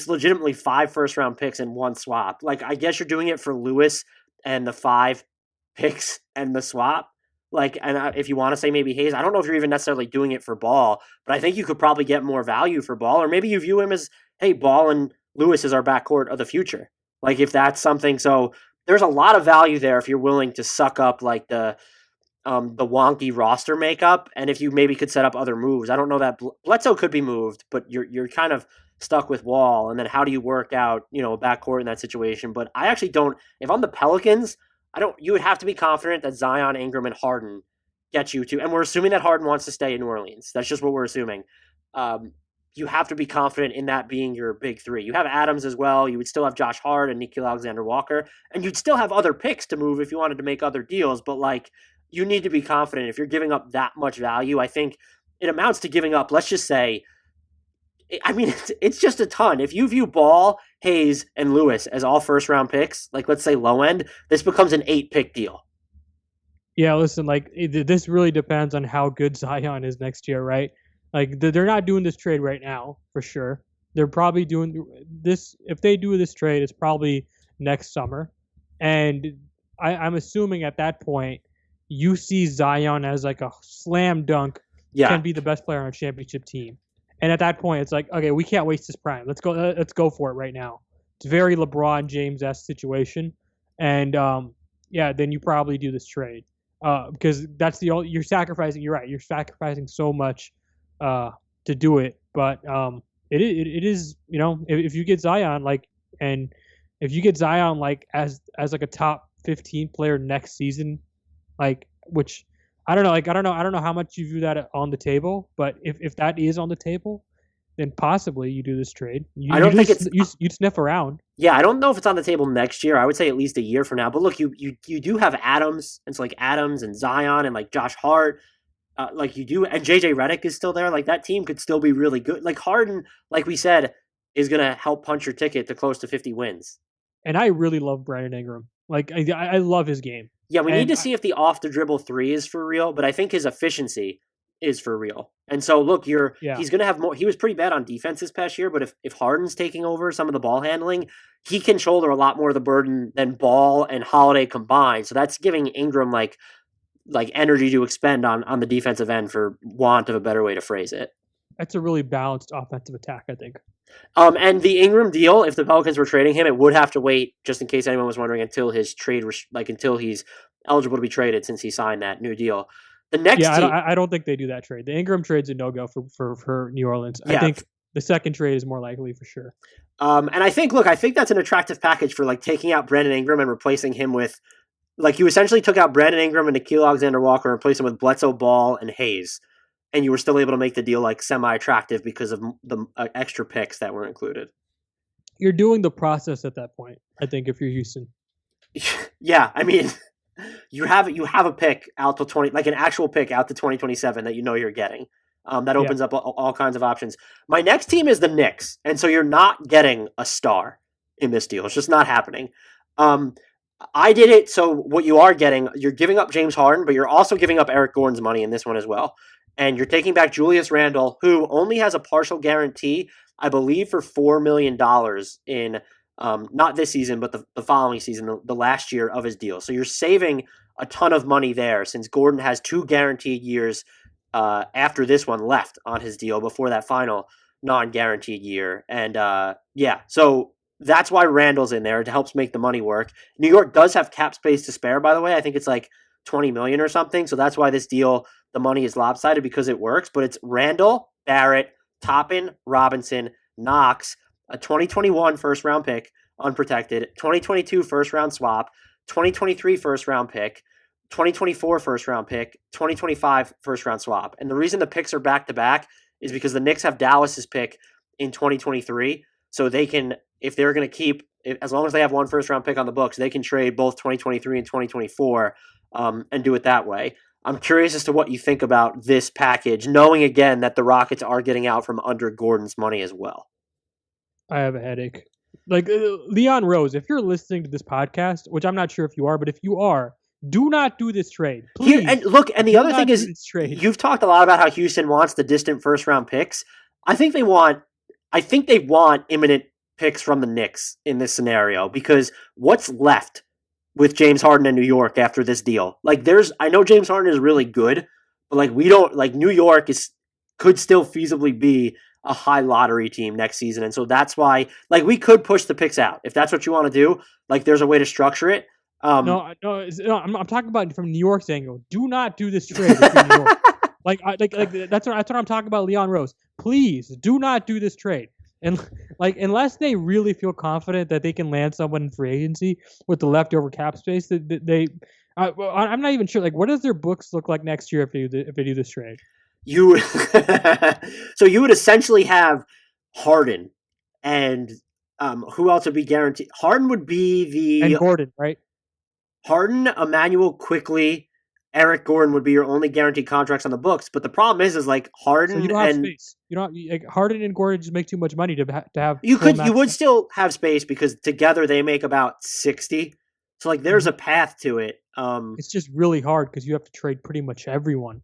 legitimately 5 first-round picks in one swap. Like I guess you're doing it for Lewis and the 5 picks and the swap. Like, and if you want to say maybe Hayes, I don't know if you're even necessarily doing it for Ball, but I think you could probably get more value for Ball, or maybe you view him as, hey, Ball and Lewis is our backcourt of the future. Like if that's something, so there's a lot of value there if you're willing to suck up like the wonky roster makeup, and if you maybe could set up other moves. I don't know that Bledsoe could be moved, but you're kind of stuck with Wall, and then how do you work out a backcourt in that situation? But I actually don't. If I'm the Pelicans, you would have to be confident that Zion, Ingram, and Harden get you to, and we're assuming that Harden wants to stay in New Orleans. That's just what we're assuming. You have to be confident in that being your big 3. You have Adams as well. You would still have Josh Hart and Nickeil Alexander-Walker, and you'd still have other picks to move if you wanted to make other deals. But like, you need to be confident if you're giving up that much value. I think it amounts to giving up, let's just say, I mean, it's just a ton. If you view Ball, Hayes, and Lewis as all first-round picks, like let's say low end, this becomes an 8-pick deal. Yeah, listen, like this really depends on how good Zion is next year, right? Like they're not doing this trade right now for sure. They're probably doing this. If they do this trade, it's probably next summer, and I'm assuming at that point you see Zion as like a slam dunk, can be the best player on a championship team. And at that point, it's like, okay, we can't waste this prime. Let's go for it right now. It's a very LeBron James-esque situation, and then you probably do this trade because that's you're sacrificing. You're right. You're sacrificing so much to do it, but it is if you get Zion if you get Zion like as like a top 15 player next season, like which. I don't know how much you view that on the table, but if that is on the table, then possibly you do this trade. You'd sniff around. Yeah, I don't know if it's on the table next year. I would say at least a year from now. But look, you do have Adams, and it's like Adams and Zion and like Josh Hart, like you do, and JJ Redick is still there. Like that team could still be really good. Like Harden, like we said, is gonna help punch your ticket to close to 50 wins. And I really love Brandon Ingram. Like I love his game. Yeah, we need to see if the off-the-dribble 3 is for real, but I think his efficiency is for real. And so, look, he's going to have more. He was pretty bad on defense this past year, but if Harden's taking over some of the ball handling, he can shoulder a lot more of the burden than Ball and Holiday combined. So that's giving Ingram like energy to expend on the defensive end, for want of a better way to phrase it. That's a really balanced offensive attack, I think. And the Ingram deal, if the Pelicans were trading him, it would have to wait, just in case anyone was wondering, until his trade, until he's eligible to be traded, since he signed that new deal. The next, I don't think they do that trade. The Ingram trade's a no-go for New Orleans. I think the second trade is more likely for sure. And I think that's an attractive package for like taking out Brandon Ingram and replacing him with, like, you essentially took out Brandon Ingram and Nickeil Alexander-Walker and replaced him with Bledsoe, Ball, and Hayes. And you were still able to make the deal like semi-attractive because of the extra picks that were included. You're doing the process at that point, I think, if you're Houston. Yeah, I mean, you have a pick out to 20, like an actual pick out to 2027 that you're getting. That opens up all kinds of options. My next team is the Knicks, and so you're not getting a star in this deal. It's just not happening. I did it, so what you are getting, you're giving up James Harden, but you're also giving up Eric Gordon's money in this one as well. And you're taking back Julius Randle, who only has a partial guarantee, I believe, for $4 million in not this season, but the following season, the last year of his deal. So you're saving a ton of money there, since Gordon has 2 guaranteed years after this one left on his deal before that final non-guaranteed year. And so that's why Randall's in there. It helps make the money work. New York does have cap space to spare, by the way. I think it's like $20 million or something. So that's why this deal the money is lopsided because it works, but it's Randall, Barrett, Toppin, Robinson, Knox, a 2021 first round pick, unprotected, 2022 first round swap, 2023 first round pick, 2024 first round pick, 2025 first round swap. And the reason the picks are back to back is because the Knicks have Dallas's pick in 2023. So they can, if they're going to keep, as long as they have one first round pick on the books, they can trade both 2023 and 2024 and do it that way. I'm curious as to what you think about this package, knowing again that the Rockets are getting out from under Gordon's money as well. I have a headache. Like Leon Rose, if you're listening to this podcast, which I'm not sure if you are, but if you are, do not do this trade. Please. And the other thing is, you've talked a lot about how Houston wants the distant first round picks. I think they want imminent picks from the Knicks in this scenario, because what's left with James Harden in New York after this deal? Like, I know James Harden is really good, but like New York could still feasibly be a high lottery team next season. And so that's why, like, we could push the picks out if that's what you want to do. Like, there's a way to structure it. I'm talking about from New York's angle. Do not do this trade if you're New York. That's what I'm talking about, Leon Rose. Please do not do this trade. And like, unless they really feel confident that they can land someone in free agency with the leftover cap space, I'm not even sure. Like, what does their books look like next year if they do this trade? So you would essentially have Harden and who else would be guaranteed? Harden would be and Gordon, right? Harden, Emmanuel Quickly, Eric Gordon would be your only guaranteed contracts on the books. But the problem is like Harden, so you don't have space. You don't like Harden and Gordon just make too much money to have. You would still have space because together they make about 60. So like there's a path to it. It's just really hard because you have to trade pretty much everyone.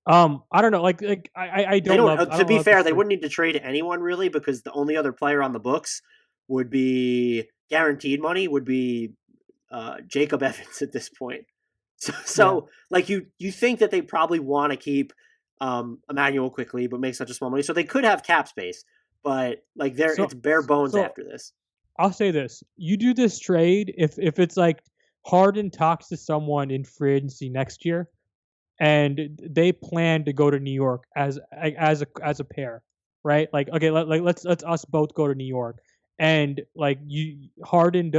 I don't know. I don't. To be fair, they wouldn't need to trade anyone really, because the only other player on the books would be guaranteed money would be Jacob Evans at this point. So like you think that they probably want to keep Emmanuel Quickly, but make such a small money, so they could have cap space, but like it's bare bones after this. I'll say this: you do this trade if it's like Harden talks to someone in free agency next year, and they plan to go to New York as a pair, right? Like, okay, let's us both go to New York, and like Harden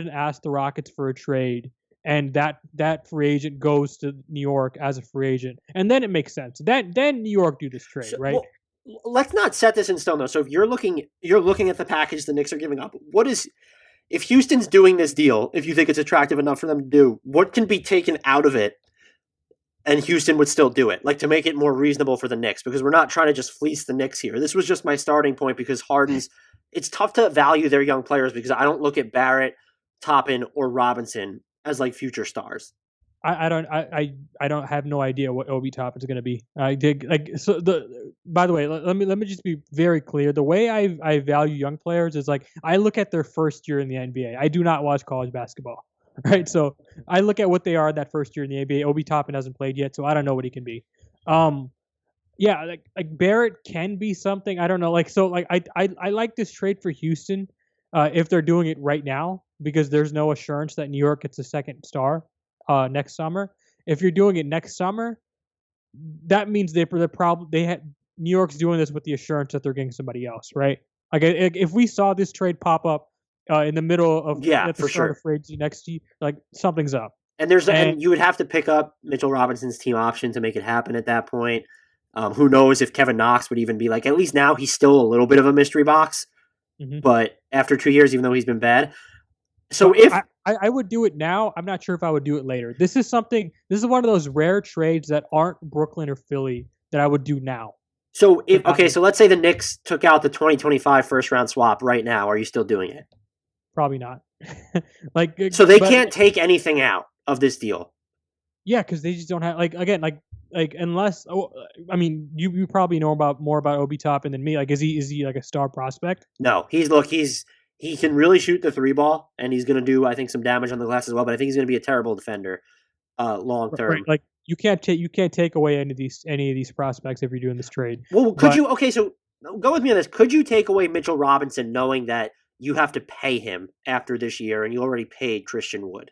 asked the Rockets for a trade, and that free agent goes to New York as a free agent, and then it makes sense. Then New York do this trade, right? Well, let's not set this in stone though. So if you're looking at the package the Knicks are giving up, if Houston's doing this deal, if you think it's attractive enough for them to do, what can be taken out of it and Houston would still do it, like to make it more reasonable for the Knicks? Because we're not trying to just fleece the Knicks here. This was just my starting point, because it's tough to value their young players, because I don't look at Barrett, Toppin, or Robinson as like future stars. I don't have no idea what Obi Toppin's going to be. By the way, let me just be very clear. The way I value young players is like I look at their first year in the NBA. I do not watch college basketball, right? So I look at what they are that first year in the NBA. Obi Toppin hasn't played yet, so I don't know what he can be. Yeah, like Barrett can be something. I don't know. Like, so like I like this trade for Houston if they're doing it right now, because there's no assurance that New York gets a second star next summer. If you're doing it next summer, that means New York's doing this with the assurance that they're getting somebody else, right? Like if we saw this trade pop up in the middle of at the start of free agency next year, like something's up. And and you would have to pick up Mitchell Robinson's team option to make it happen at that point. Who knows if Kevin Knox would even be like, at least now he's still a little bit of a mystery box, but after 2 years, even though he's been bad. So if I would do it now, I'm not sure if I would do it later. This is one of those rare trades that aren't Brooklyn or Philly that I would do now. So so let's say the Knicks took out the 2025 first round swap right now. Are you still doing it? Probably not. So they can't take anything out of this deal. Yeah, because they just don't have unless I mean you probably know more about Obi Toppin than me. Like is he like a star prospect? No, he can really shoot the three ball, and he's going to do, I think, some damage on the glass as well. But I think he's going to be a terrible defender long term. Right. Like you can't take away any of these prospects if you're doing this trade. Well, so go with me on this. Could you take away Mitchell Robinson, knowing that you have to pay him after this year, and you already paid Christian Wood?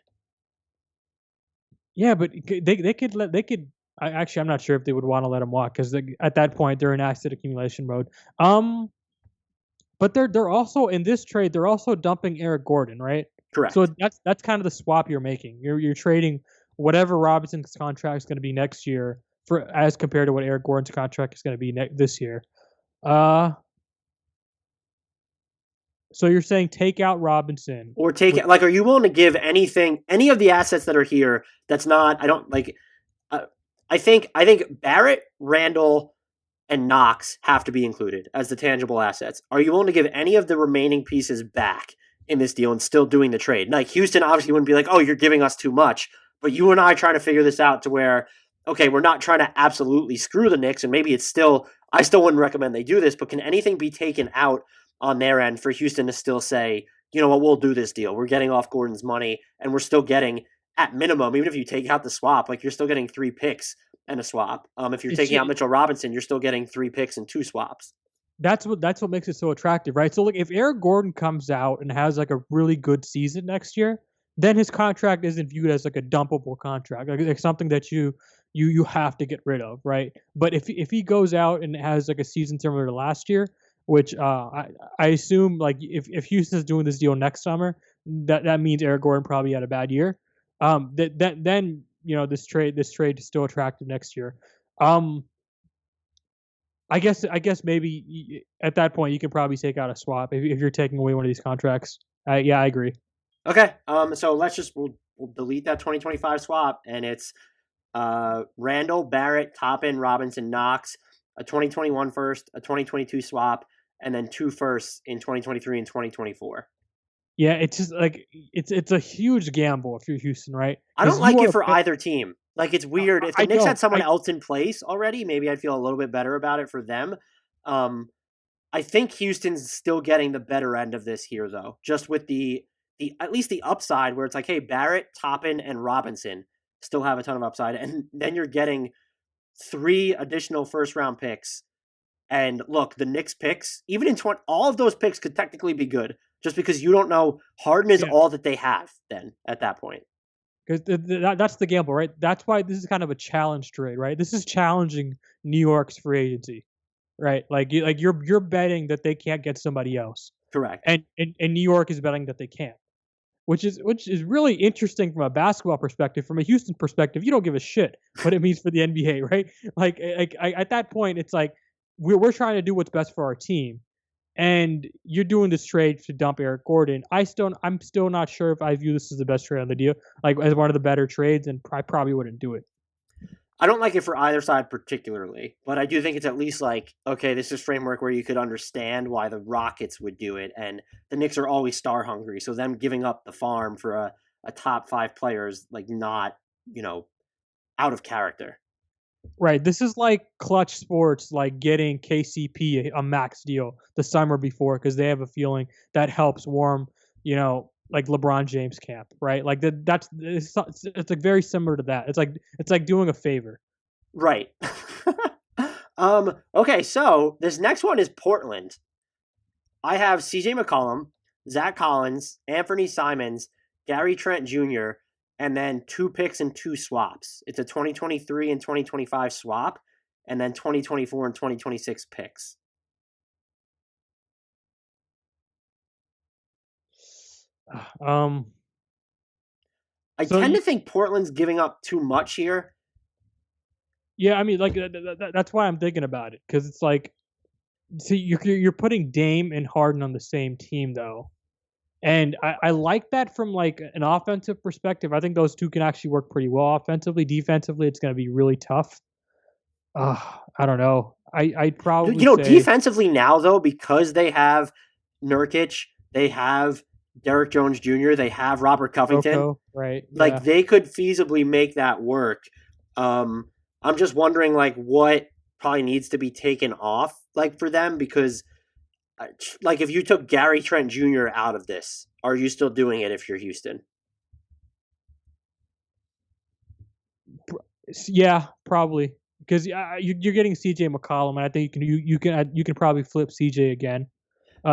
Yeah, but they could I'm not sure if they would want to let him walk because at that point they're in asset accumulation mode. But they're also in this trade. They're also dumping Eric Gordon, right? Correct. So that's kind of the swap you're making. You're trading whatever Robinson's contract is going to be next year for as compared to what Eric Gordon's contract is going to be this year. So you're saying take out Robinson or take it like? Are you willing to give any of the assets that are here? That's not. I don't like. I think Barrett, Randall, and Knox have to be included as the tangible assets. Are you willing to give any of the remaining pieces back in this deal and still doing the trade? Like Houston obviously wouldn't be like, oh, you're giving us too much. But you and I trying to figure this out to where, okay, we're not trying to absolutely screw the Knicks, and maybe I still wouldn't recommend they do this, but can anything be taken out on their end for Houston to still say, you know what, we'll do this deal. We're getting off Gordon's money, and we're still getting, at minimum, even if you take out the swap, like you're still getting 3 picks and a swap. If you're taking out Mitchell Robinson, you're still getting 3 picks and 2 swaps. That's what makes it so attractive, right? So, like, if Eric Gordon comes out and has like a really good season next year, then his contract isn't viewed as like a dumpable contract, like something that you have to get rid of, right? But if he goes out and has like a season similar to last year, which I assume like if Houston's doing this deal next summer, that means Eric Gordon probably had a bad year. Then this trade is still attractive next year. I guess maybe at that point you can probably take out a swap if you're taking away one of these contracts. Yeah, I agree. Okay. So we'll delete that 2025 swap, and it's Randall, Barrett, Toppin, Robinson, Knox, a 2021 first, a 2022 swap, and then 2 firsts in 2023 and 2024. Yeah, it's just like it's a huge gamble if you're Houston, right? I don't like it for either team. Like, it's weird. If the Knicks had someone else in place already, maybe I'd feel a little bit better about it for them. I think Houston's still getting the better end of this here, though, just with the at least the upside where it's like, hey, Barrett, Toppin, and Robinson still have a ton of upside, and then you're getting 3 additional first-round picks. And look, the Knicks picks, even in all of those picks could technically be good, just because you don't know. Harden is all that they have then at that point. Because that's the gamble, right? That's why this is kind of a challenge trade, right? This is challenging New York's free agency, right? Like you're betting that they can't get somebody else. Correct. And New York is betting that they can't. Which is really interesting from a basketball perspective. From a Houston perspective, you don't give a shit what it means for the NBA, right? Like at that point, it's like we're trying to do what's best for our team, and you're doing this trade to dump Eric Gordon. I'm still not sure if I view this as the best trade on the deal, like as one of the better trades, and I probably wouldn't do it. I don't like it for either side particularly, but I do think it's at least like, okay, this is framework where you could understand why the Rockets would do it, and the Knicks are always star hungry, so them giving up the farm for a top 5 player is like not, out of character. Right. This is like Clutch Sports, like getting KCP a max deal the summer before because they have a feeling that helps warm, like LeBron James camp, right? Like it's like very similar to that. It's like doing a favor. Right. Okay, so this next one is Portland. I have CJ McCollum, Zach Collins, Anthony Simons, Gary Trent Jr., and then 2 picks and 2 swaps. It's a 2023 and 2025 swap, and then 2024 and 2026 picks. I tend to think Portland's giving up too much here. Yeah, I mean, like that's why I'm thinking about it, because it's like, see, you're putting Dame and Harden on the same team though, and I like that from like an offensive perspective. I think those two can actually work pretty well offensively. Defensively, it's going to be really tough. I don't know. I'd probably defensively now though, because they have Nurkic, they have Derrick Jones Jr., they have Robert Covington, right? Like they could feasibly make that work. I'm just wondering like what probably needs to be taken off like for them, because like if you took Gary Trent Jr. out of this, are you still doing it if you're Houston? Yeah, probably, because you're getting CJ McCollum, and I think you can probably flip CJ again.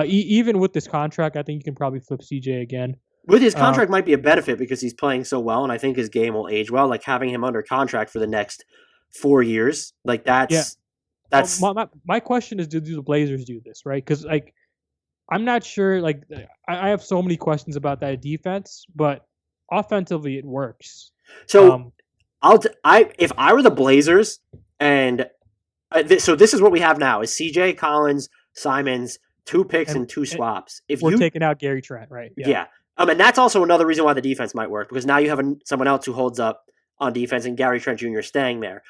Even with this contract, I think you can probably flip CJ again. With his contract might be a benefit because he's playing so well, and I think his game will age well. Like having him under contract for the next 4 years. Like that's my question is, do the Blazers do this, right? Because like I'm not sure. Like I have so many questions about that defense, but offensively it works. So if I were the Blazers, and so this is what we have now: is CJ, Collins, Simons, 2 picks and 2 swaps. If we're taking out Gary Trent, right? Yeah. And that's also another reason why the defense might work, because now you have someone else who holds up on defense, and Gary Trent Jr. staying there.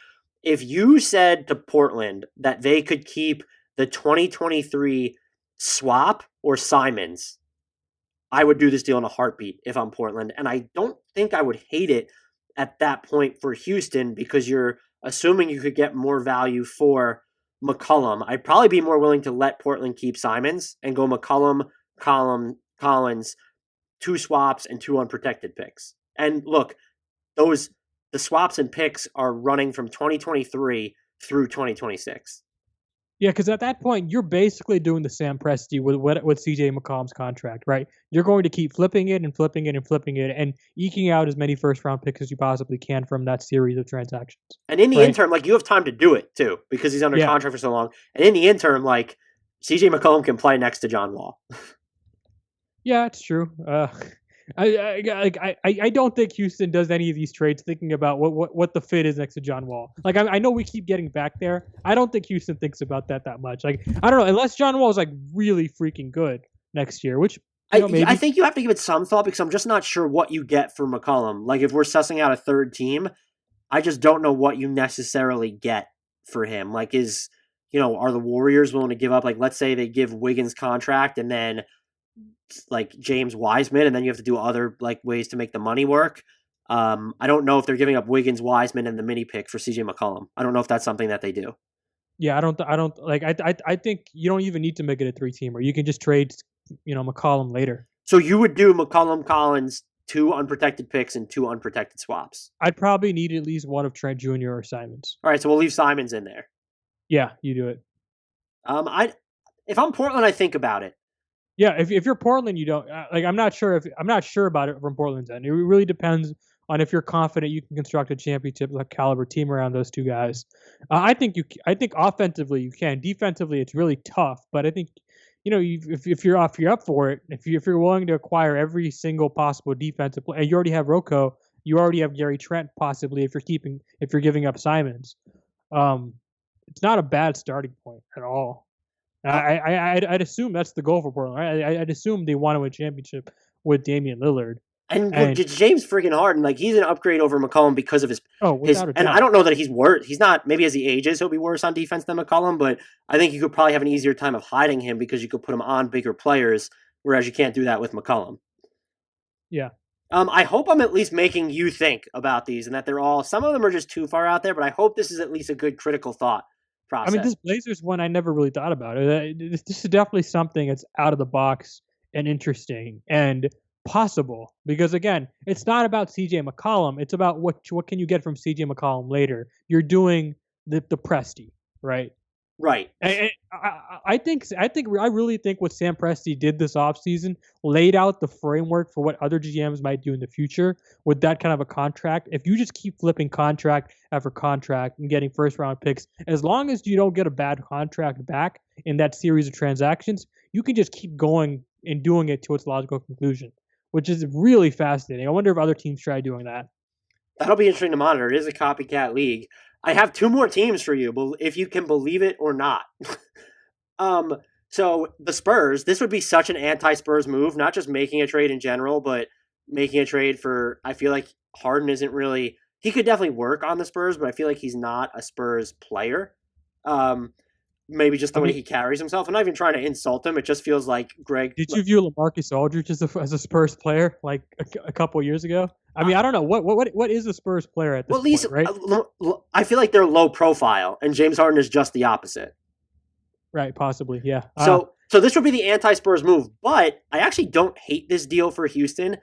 If you said to Portland that they could keep the 2023 swap or Simons, I would do this deal in a heartbeat if I'm Portland. And I don't think I would hate it at that point for Houston, because you're assuming you could get more value for McCollum. I'd probably be more willing to let Portland keep Simons and go McCollum, Collins, 2 swaps and 2 unprotected picks. And look, the swaps and picks are running from 2023 through 2026. Yeah, because at that point, you're basically doing the Sam Presti with CJ McCollum's contract, right? You're going to keep flipping it and flipping it and flipping it and eking out as many first-round picks as you possibly can from that series of transactions. And in the interim, like, you have time to do it, too, because he's under contract for so long. And in the interim, like, CJ McCollum can play next to John Wall. Yeah, it's true. I don't think Houston does any of these trades thinking about what the fit is next to John Wall. Like I know we keep getting back there. I don't think Houston thinks about that much. Like I don't know, unless John Wall is like really freaking good next year, which maybe. I think you have to give it some thought, because I'm just not sure what you get for McCollum. Like if we're sussing out a third team, I just don't know what you necessarily get for him. Like are the Warriors willing to give up? Like let's say they give Wiggins contract and then like James Wiseman, and then you have to do other like ways to make the money work. I don't know if they're giving up Wiggins, Wiseman, and the mini pick for CJ McCollum. I don't know if that's something that they do. Yeah, I don't like. I think you don't even need to make it a 3-teamer. You can just trade, McCollum later. So you would do McCollum, Collins, 2 unprotected picks and 2 unprotected swaps. I'd probably need at least one of Trent Jr. or Simons. All right, so we'll leave Simons in there. Yeah, you do it. If I'm Portland, I think about it. Yeah, if you're Portland, you don't I'm not sure about it from Portland's end. It really depends on if you're confident you can construct a championship caliber team around those 2 guys. I think offensively you can. Defensively, it's really tough. But I think if you're up for it, if you're willing to acquire every single possible defensive player, you already have Rocco, you already have Gary Trent possibly if you're giving up Simons. It's not a bad starting point at all. I'd assume that's the goal for Portland, right? I'd assume they want to win a championship with Damian Lillard. And James friggin' Harden, like he's an upgrade over McCollum because of his. And I don't know that he's worse. He's not. Maybe as he ages, he'll be worse on defense than McCollum. But I think you could probably have an easier time of hiding him because you could put him on bigger players, whereas you can't do that with McCollum. Yeah. I hope I'm at least making you think about these, and that some of them are just too far out there. But I hope this is at least a good critical thought process. I mean, this Blazers one, I never really thought about it. This is definitely something that's out of the box and interesting and possible, because again, it's not about CJ McCollum. It's about what can you get from CJ McCollum later. You're doing the Presti, right? Right. I really think what Sam Presti did this offseason laid out the framework for what other GMs might do in the future with that kind of a contract. If you just keep flipping contract after contract and getting first round picks, as long as you don't get a bad contract back in that series of transactions, you can just keep going and doing it to its logical conclusion, which is really fascinating. I wonder if other teams try doing that. That'll be interesting to monitor. It is a copycat league. I have 2 more teams for you, if you can believe it or not. So the Spurs, this would be such an anti-Spurs move, not just making a trade in general, but making a trade for, I feel like Harden isn't really, he could definitely work on the Spurs, but I feel like he's not a Spurs player. Maybe just the way he carries himself. I'm not even trying to insult him. It just feels like Greg. Did you view LaMarcus Aldridge as a Spurs player like a couple of years ago? I mean, I don't know what is a Spurs player at this point, right? I feel like they're low profile, and James Harden is just the opposite. Right, possibly, yeah. So this would be the anti-Spurs move, but I actually don't hate this deal for Houston.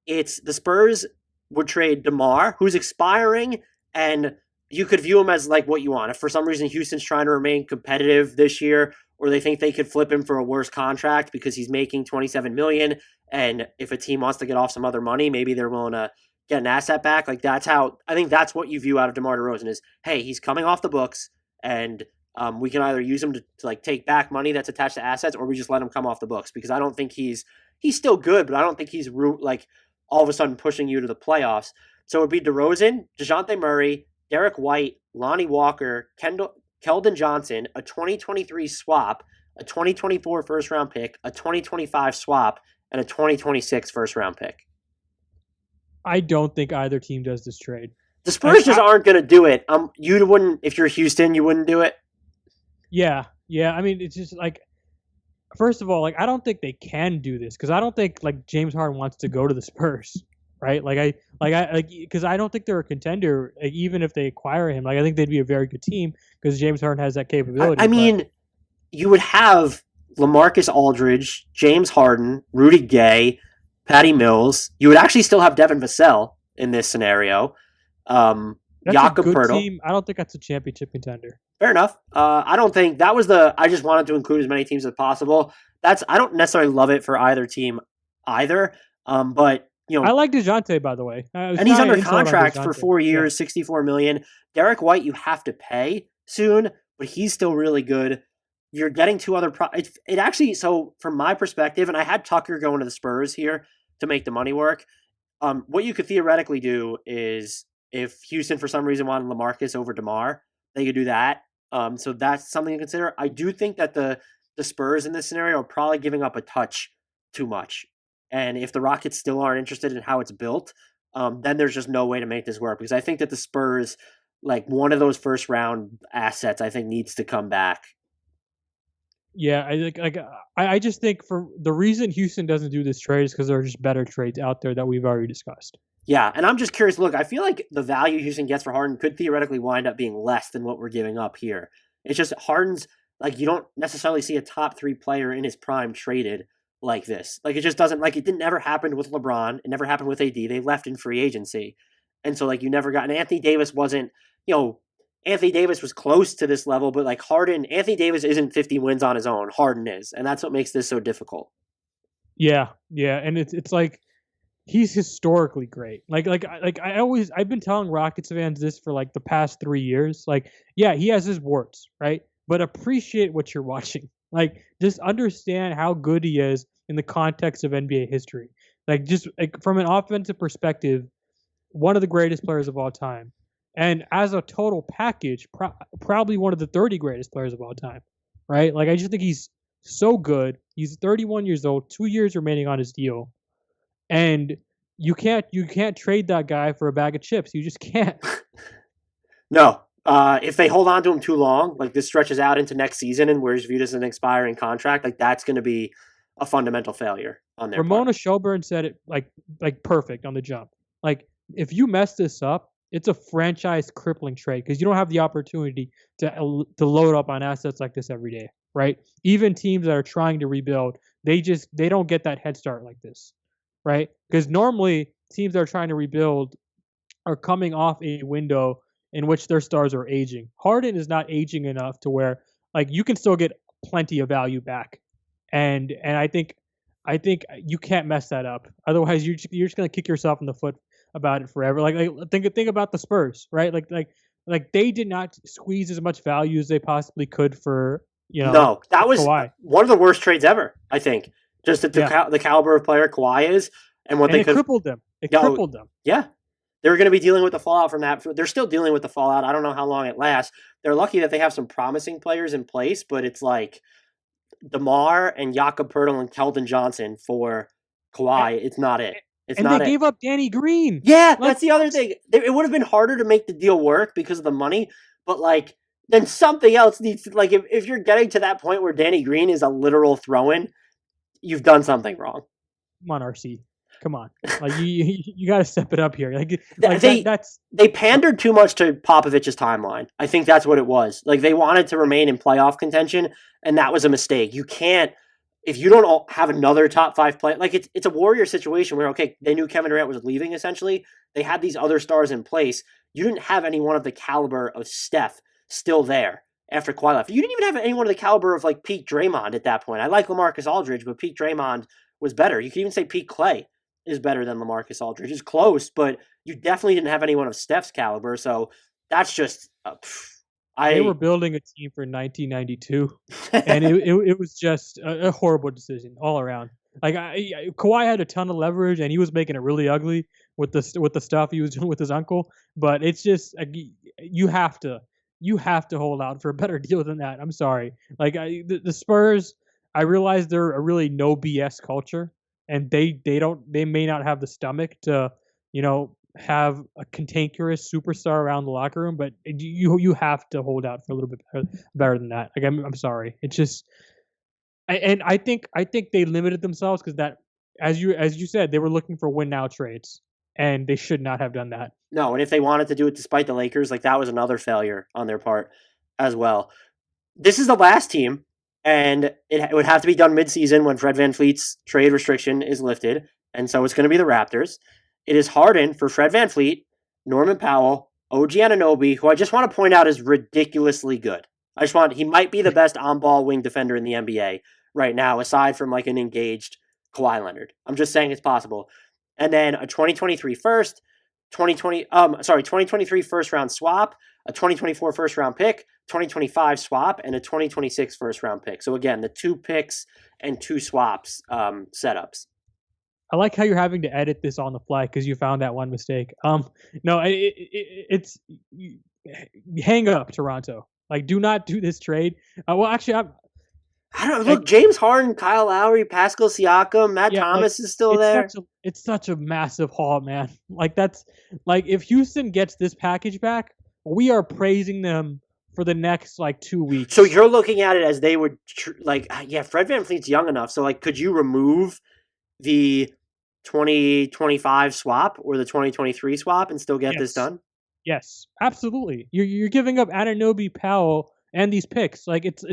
It's the Spurs would trade DeMar, who's expiring, and you could view him as like what you want. If for some reason Houston's trying to remain competitive this year, or they think they could flip him for a worse contract because he's making $27 million, and if a team wants to get off some other money, maybe they're willing to get an asset back. Like I think that's what you view out of DeMar DeRozan is, hey, he's coming off the books, and we can either use him to like take back money that's attached to assets, or we just let him come off the books, because I don't think he's still good, but I don't think he's like all of a sudden pushing you to the playoffs. So it would be DeRozan, DeJounte Murray, Derek White, Lonnie Walker, Keldon Johnson, a 2023 swap, a 2024 first-round pick, a 2025 swap, and a 2026 first-round pick. I don't think either team does this trade. The Spurs just aren't going to do it. You wouldn't, if you're Houston, you wouldn't do it? Yeah. I mean, it's just like, first of all, like, I don't think they can do this, because I don't think like James Harden wants to go to the Spurs, right? Because I don't think they're a contender, like, even if they acquire him. Like, I think they'd be a very good team because James Harden has that capability. I mean, you would have LaMarcus Aldridge, James Harden, Rudy Gay, Patty Mills. You would actually still have Devin Vassell in this scenario. That's Jakob a good Poeltl. team. I don't think that's a championship contender. Fair enough. I don't think that was I just wanted to include as many teams as possible. I don't necessarily love it for either team either. But I like DeJounte, by the way. And he's under contract for 4 years, $64 million. Derek White, you have to pay soon, but he's still really good. You're getting two other it actually, so from my perspective, and I had Tucker going to the Spurs here to make the money work. What you could theoretically do is, if Houston for some reason wanted LaMarcus over DeMar, they could do that. So that's something to consider. I do think that the Spurs in this scenario are probably giving up a touch too much. And if the Rockets still aren't interested in how it's built, then there's just no way to make this work. Because I think that the Spurs, like one of those first round assets, I think needs to come back. Yeah, I just think for the reason Houston doesn't do this trade is because there are just better trades out there that we've already discussed. Yeah, and I'm just curious. Look, I feel like the value Houston gets for Harden could theoretically wind up being less than what we're giving up here. It's just Harden's, like, you don't necessarily see a top 3 player in his prime traded like this. Like, it just doesn't, like, it didn't ever happen with LeBron. It never happened with AD. They left in free agency. And so, like, you never got, and Anthony Davis wasn't, Anthony Davis was close to this level, but like Anthony Davis isn't 50 wins on his own. Harden is. And that's what makes this so difficult. Yeah. And it's like, he's historically great. I've been telling Rockets fans this for like the past 3 years. Like, yeah, he has his warts, right? But appreciate what you're watching. Like, just understand how good he is in the context of NBA history. Like, just like from an offensive perspective, one of the greatest players of all time. And as a total package, probably one of the 30 greatest players of all time, right? Like, I just think he's so good. He's 31 years old, 2 years remaining on his deal. And you can't trade that guy for a bag of chips. You just can't. No. If they hold on to him too long, like this stretches out into next season and where he's viewed as an expiring contract, like that's going to be a fundamental failure on their Ramona part. Shelburne said it like perfect on the jump. Like, if you mess this up, it's a franchise crippling trade because you don't have the opportunity to load up on assets like this every day, right? Even teams that are trying to rebuild, they don't get that head start like this, right? Because normally teams that are trying to rebuild are coming off a window in which their stars are aging. Harden is not aging enough to where like you can still get plenty of value back, and I think you can't mess that up. Otherwise, you're just gonna kick yourself in the foot about it forever. Like think about the Spurs, right? Like they did not squeeze as much value as they possibly could for No, that was Kawhi. One of the worst trades ever. I think just at the caliber of player Kawhi is, and what they could crippled them. It crippled them. Yeah, they were going to be dealing with the fallout from that. They're still dealing with the fallout. I don't know how long it lasts. They're lucky that they have some promising players in place, but it's like DeMar and Jakob Poeltl and Keldon Johnson for Kawhi. It's not it. They gave up Danny Green. Yeah, that's the other thing. It would have been harder to make the deal work because of the money, but like then something else needs to, like if you're getting to that point where Danny Green is a literal throw-in, you've done something wrong. Come on, RC. Come on. Like you got to step it up here. They pandered too much to Popovich's timeline. I think that's what it was. Like they wanted to remain in playoff contention, and that was a mistake. You can't, if you don't have another top 5 player, like it's a Warrior situation where, okay, they knew Kevin Durant was leaving essentially. They had these other stars in place. You didn't have anyone of the caliber of Steph still there after Kawhi left. You didn't even have anyone of the caliber of like peak Draymond at that point. I like LaMarcus Aldridge, but peak Draymond was better. You could even say peak Clay is better than LaMarcus Aldridge. It's close, but you definitely didn't have anyone of Steph's caliber. So that's just they were building a team for 1992, and it was just a horrible decision all around. Like Kawhi had a ton of leverage, and he was making it really ugly with the stuff he was doing with his uncle. But it's just you have to hold out for a better deal than that. I'm sorry. Like the Spurs, I realize they're a really no BS culture, and they may not have the stomach to have a cantankerous superstar around the locker room, but you have to hold out for a little bit better than that. Like I'm sorry. It's just. I think they limited themselves because that, as you said, they were looking for win now trades, and they should not have done that. No, and if they wanted to do it despite the Lakers, like that was another failure on their part as well. This is the last team, and it would have to be done midseason when Fred VanVleet's trade restriction is lifted, and so it's going to be the Raptors. It is Harden for Fred VanVleet, Norman Powell, OG Anunoby, who I just want to point out is ridiculously good. He might be the best on-ball wing defender in the NBA right now, aside from like an engaged Kawhi Leonard. I'm just saying it's possible. And then a 2023 first, 2023 first round swap, a 2024 first round pick, 2025 swap, and a 2026 first round pick. So again, the 2 picks and 2 swaps setups. I like how you're having to edit this on the fly because you found that one mistake. No, it's hang up, Toronto. Like, do not do this trade. Well, actually, I don't know. Look, James Harden, Kyle Lowry, Pascal Siakam, Matt Thomas is still there. It's such a massive haul, man. Like that's like if Houston gets this package back, we are praising them for the next 2 weeks. So you're looking at it as they would Fred VanVleet's young enough. So could you remove the 2025 swap or the 2023 swap and still get this done? Yes, absolutely. You're giving up Anunoby, Powell, and these picks. Like it's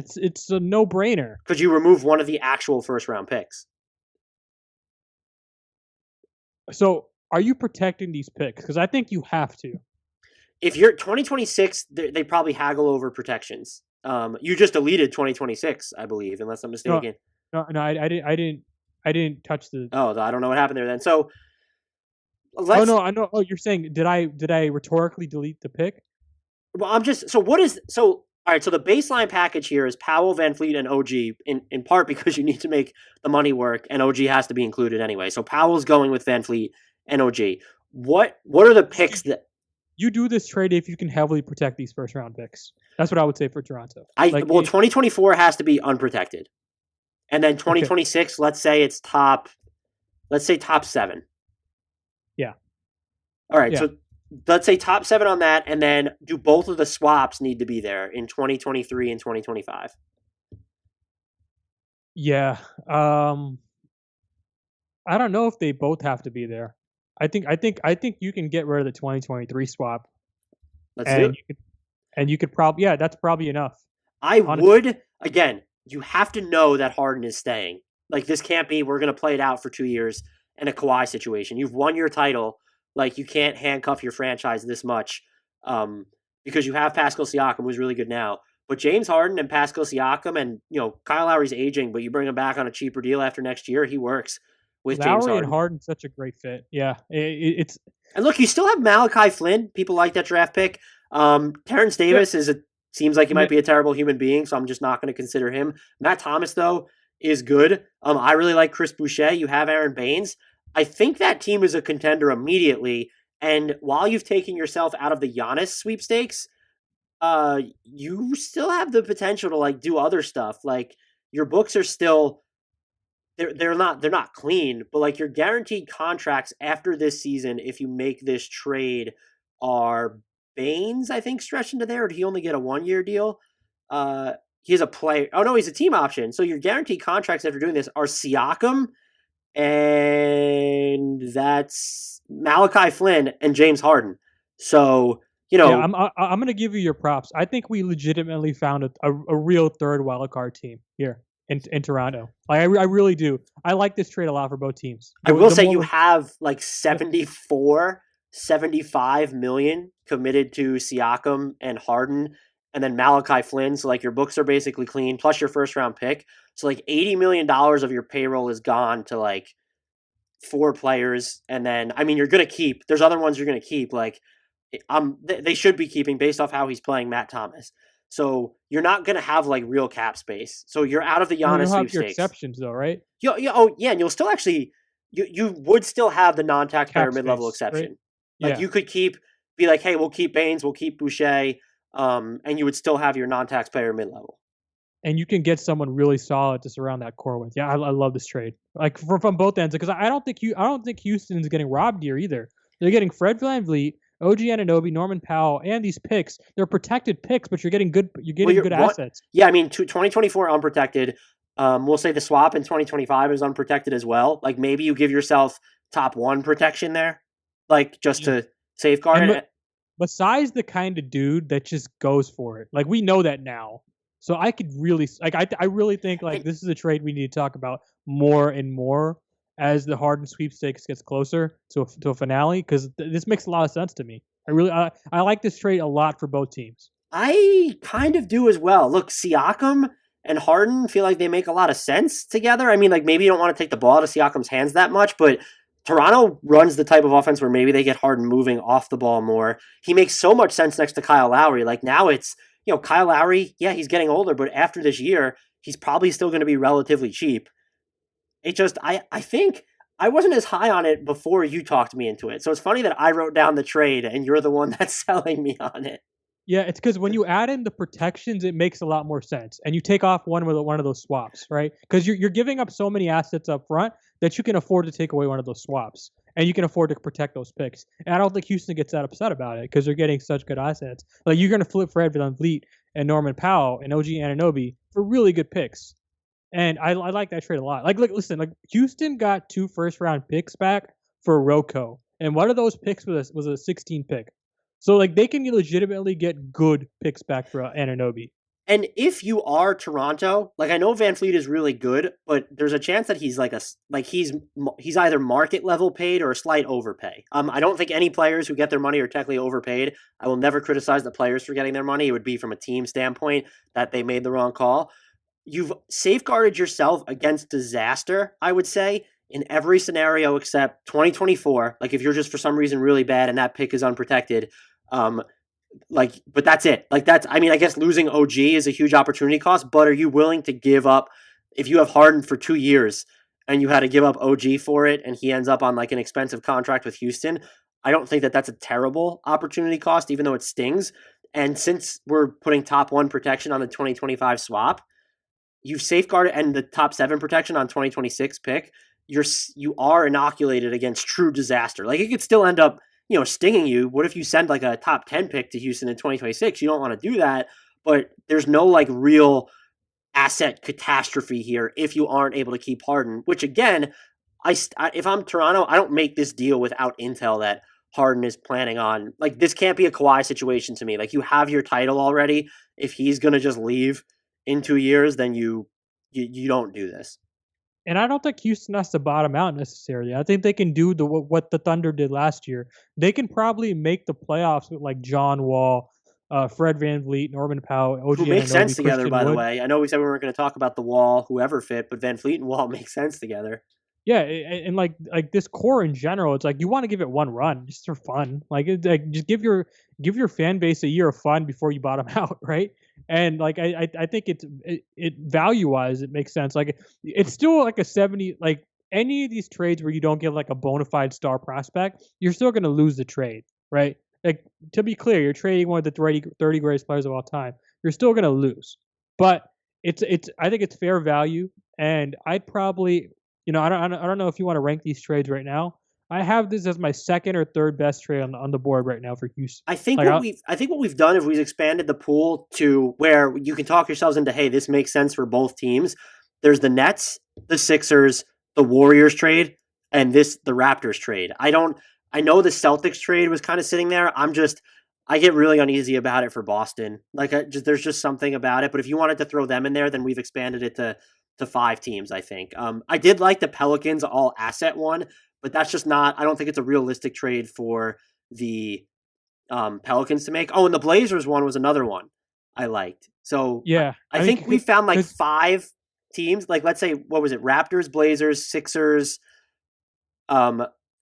a no-brainer. Could you remove one of the actual first-round picks? So are you protecting these picks? Because I think you have to. If you're 2026, they probably haggle over protections. You just deleted 2026, I believe, unless I'm mistaken. No, I didn't touch the. Oh, I don't know what happened there then. So. I know. Oh, you're saying did I rhetorically delete the pick? Well, all right. So the baseline package here is Powell, VanVleet, and OG in part because you need to make the money work, and OG has to be included anyway. So Powell's going with VanVleet and OG. What are the picks that you do this trade if you can heavily protect these first round picks? That's what I would say for Toronto. 2024 has to be unprotected, and then 2026. Okay. Let's say top 7. Yeah. All right. Yeah. So let's say top 7 on that, and then do both of the swaps need to be there in 2023 and 2025? Yeah. I don't know if they both have to be there. I think you can get rid of the 2023 swap. Let's do it. You could probably that's probably enough. Again, you have to know that Harden is staying. Like this can't be we're going to play it out for 2 years in a Kawhi situation. You've won your title. Like you can't handcuff your franchise this much because you have Pascal Siakam, who's really good now. But James Harden and Pascal Siakam and Kyle Lowry's aging, but you bring him back on a cheaper deal after next year, he works with Lowry James Harden. And Harden's such a great fit. Yeah, it's and look, you still have Malachi Flynn. People like that draft pick. Terrence Davis seems like he might be a terrible human being, so I'm just not going to consider him. Matt Thomas though is good. I really like Chris Boucher. You have Aaron Baines. I think that team is a contender immediately. And while you've taken yourself out of the Giannis sweepstakes, you still have the potential to do other stuff. Like your books are still they're not clean, but your guaranteed contracts after this season, if you make this trade, are Baines, I think, stretched into there, or did he only get a 1-year deal? He's a player. Oh no, he's a team option. So your guaranteed contracts after doing this are Siakam, and that's Malachi Flynn and James Harden. So, I'm going to give you your props. I think we legitimately found a real third wildcard team here in Toronto. I really do. I like this trade a lot for both teams. I will say you have 75 million committed to Siakam and Harden, and then Malachi Flynn. So your books are basically clean, plus your first round pick. So $80 million of your payroll is gone to 4 players, and then you're going to keep. There's other ones you're going to keep. Like, they should be keeping based off how he's playing Matt Thomas. So you're not going to have like real cap space. So you're out of the Giannis You'll have sweepstakes. your exceptions though, right? And you'll still actually you would still have the non-taxpayer Cap mid-level space, exception. right? Like you could be like, hey, we'll keep Baines, we'll keep Boucher, and you would still have your non-taxpayer mid-level. And you can get someone really solid to surround that core with. Yeah, I love this trade. Like from both ends, because I don't think Houston's getting robbed here either. They're getting Fred VanVleet, OG Anunoby, Norman Powell, and these picks. They're protected picks, but you're getting good assets. Yeah, 2024 unprotected. We'll say the swap in 2025 is unprotected as well. Like maybe you give yourself top 1 protection there, like just to safeguard it. Besides the kind of dude that just goes for it. Like we know that now. So I could really I really think like this is a trade we need to talk about more and more as the Harden sweepstakes gets closer to a finale, because this makes a lot of sense to me. I like this trade a lot for both teams. I kind of do as well. Look, Siakam and Harden feel like they make a lot of sense together. I mean, like maybe you don't want to take the ball out of Siakam's hands that much, but Toronto runs the type of offense where maybe they get Harden moving off the ball more. He makes so much sense next to Kyle Lowry. Like now it's, Kyle Lowry, yeah, he's getting older, but after this year, he's probably still going to be relatively cheap. It just, I think I wasn't as high on it before you talked me into it. So it's funny that I wrote down the trade and you're the one that's selling me on it. Yeah, it's because when you add in the protections, it makes a lot more sense, and you take off one of those swaps, right? Because you're giving up so many assets up front that you can afford to take away one of those swaps, and you can afford to protect those picks. And I don't think Houston gets that upset about it because they're getting such good assets. Like you're going to flip Fred VanVleet and Norman Powell and OG Anunoby for really good picks, and I like that trade a lot. Like listen, like Houston got 2 first-round picks back for Rocco, and one of those picks was a 16 pick. So, like, they can legitimately get good picks back for Anunoby. And if you are Toronto, like I know VanVleet is really good, but there's a chance that he's he's either market level paid or a slight overpay. I don't think any players who get their money are technically overpaid. I will never criticize the players for getting their money. It would be from a team standpoint that they made the wrong call. You've safeguarded yourself against disaster, I would say, in every scenario except 2024. Like if you're just for some reason really bad and that pick is unprotected. But that's it. Like I guess losing OG is a huge opportunity cost, but are you willing to give up if you have Harden for 2 years and you had to give up OG for it and he ends up on like an expensive contract with Houston? I don't think that that's a terrible opportunity cost, even though it stings. And since we're putting top 1 protection on the 2025 swap, you've safeguarded and the top 7 protection on 2026 pick, you are inoculated against true disaster. Like it could still end up stinging you. What if you send like a top 10 pick to Houston in 2026? You don't want to do that, but there's no like real asset catastrophe here if you aren't able to keep Harden, which again, if I'm Toronto, I don't make this deal without intel that Harden is planning on, like this can't be a Kawhi situation to me. Like you have your title already. If he's going to just leave in 2 years, then you don't do this. And I don't think Houston has to bottom out necessarily. I think they can do what the Thunder did last year. They can probably make the playoffs with like John Wall, Fred VanVleet, Norman Powell, OG who makes sense Christian together, by Wood. the way. I know we said we weren't going to talk about the Wall, whoever fit, but VanVleet and Wall make sense together. Yeah, and like this core in general, it's like you want to give it one run just for fun. Like just give your fan base a year of fun before you bottom out, right? And like I think it value wise it makes sense. Like it's still like a 70. Like any of these trades where you don't get like a bona fide star prospect, you're still going to lose the trade, right? Like to be clear, you're trading one of the 30 greatest players of all time. You're still going to lose, but it's I think it's fair value, and I'd probably. I don't know if you want to rank these trades right now. I have this as my second or third best trade on the board right now for Houston. I think what we've done is we've expanded the pool to where you can talk yourselves into, hey, this makes sense for both teams. There's the Nets, the Sixers, the Warriors trade, and the Raptors trade. I know the Celtics trade was kind of sitting there. I get really uneasy about it for Boston. Like there's just something about it. But if you wanted to throw them in there, then we've expanded it to 5 teams, I think. I did like the Pelicans all asset one, but that's just not, I don't think it's a realistic trade for the Pelicans to make. Oh, and the Blazers one was another one I liked. So yeah, I think we found like 5 teams, like let's say, what was it? Raptors, Blazers, Sixers,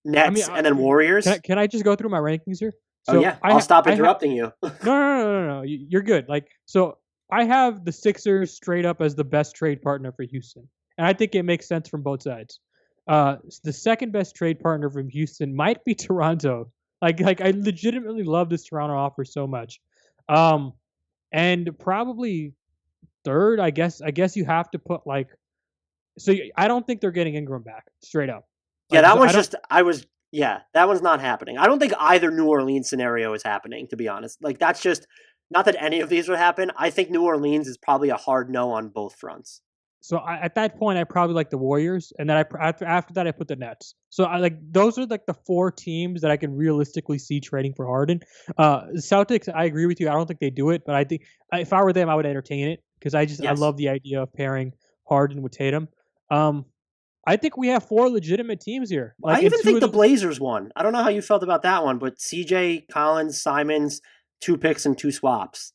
Nets, and then Warriors. Can I just go through my rankings here? So, oh yeah, I'll stop interrupting you. No. You're good. So I have the Sixers straight up as the best trade partner for Houston, and I think it makes sense from both sides. The second best trade partner from Houston might be Toronto. Like I legitimately love this Toronto offer so much. And probably third, I guess you have to put so I don't think they're getting Ingram back straight up. Yeah, that one's that one's not happening. I don't think either New Orleans scenario is happening, to be honest. That's just not that any of these would happen. I think New Orleans is probably a hard no on both fronts. So at that point, I probably like the Warriors, and then after that, I put the Nets. So those are the four teams that I can realistically see trading for Harden. The Celtics, I agree with you. I don't think they do it, but I think if I were them, I would entertain it because I love the idea of pairing Harden with Tatum. I think we have four legitimate teams here. I even think the Blazers won. I don't know how you felt about that one, but CJ, Collins, Simons, 2 picks and 2 swaps.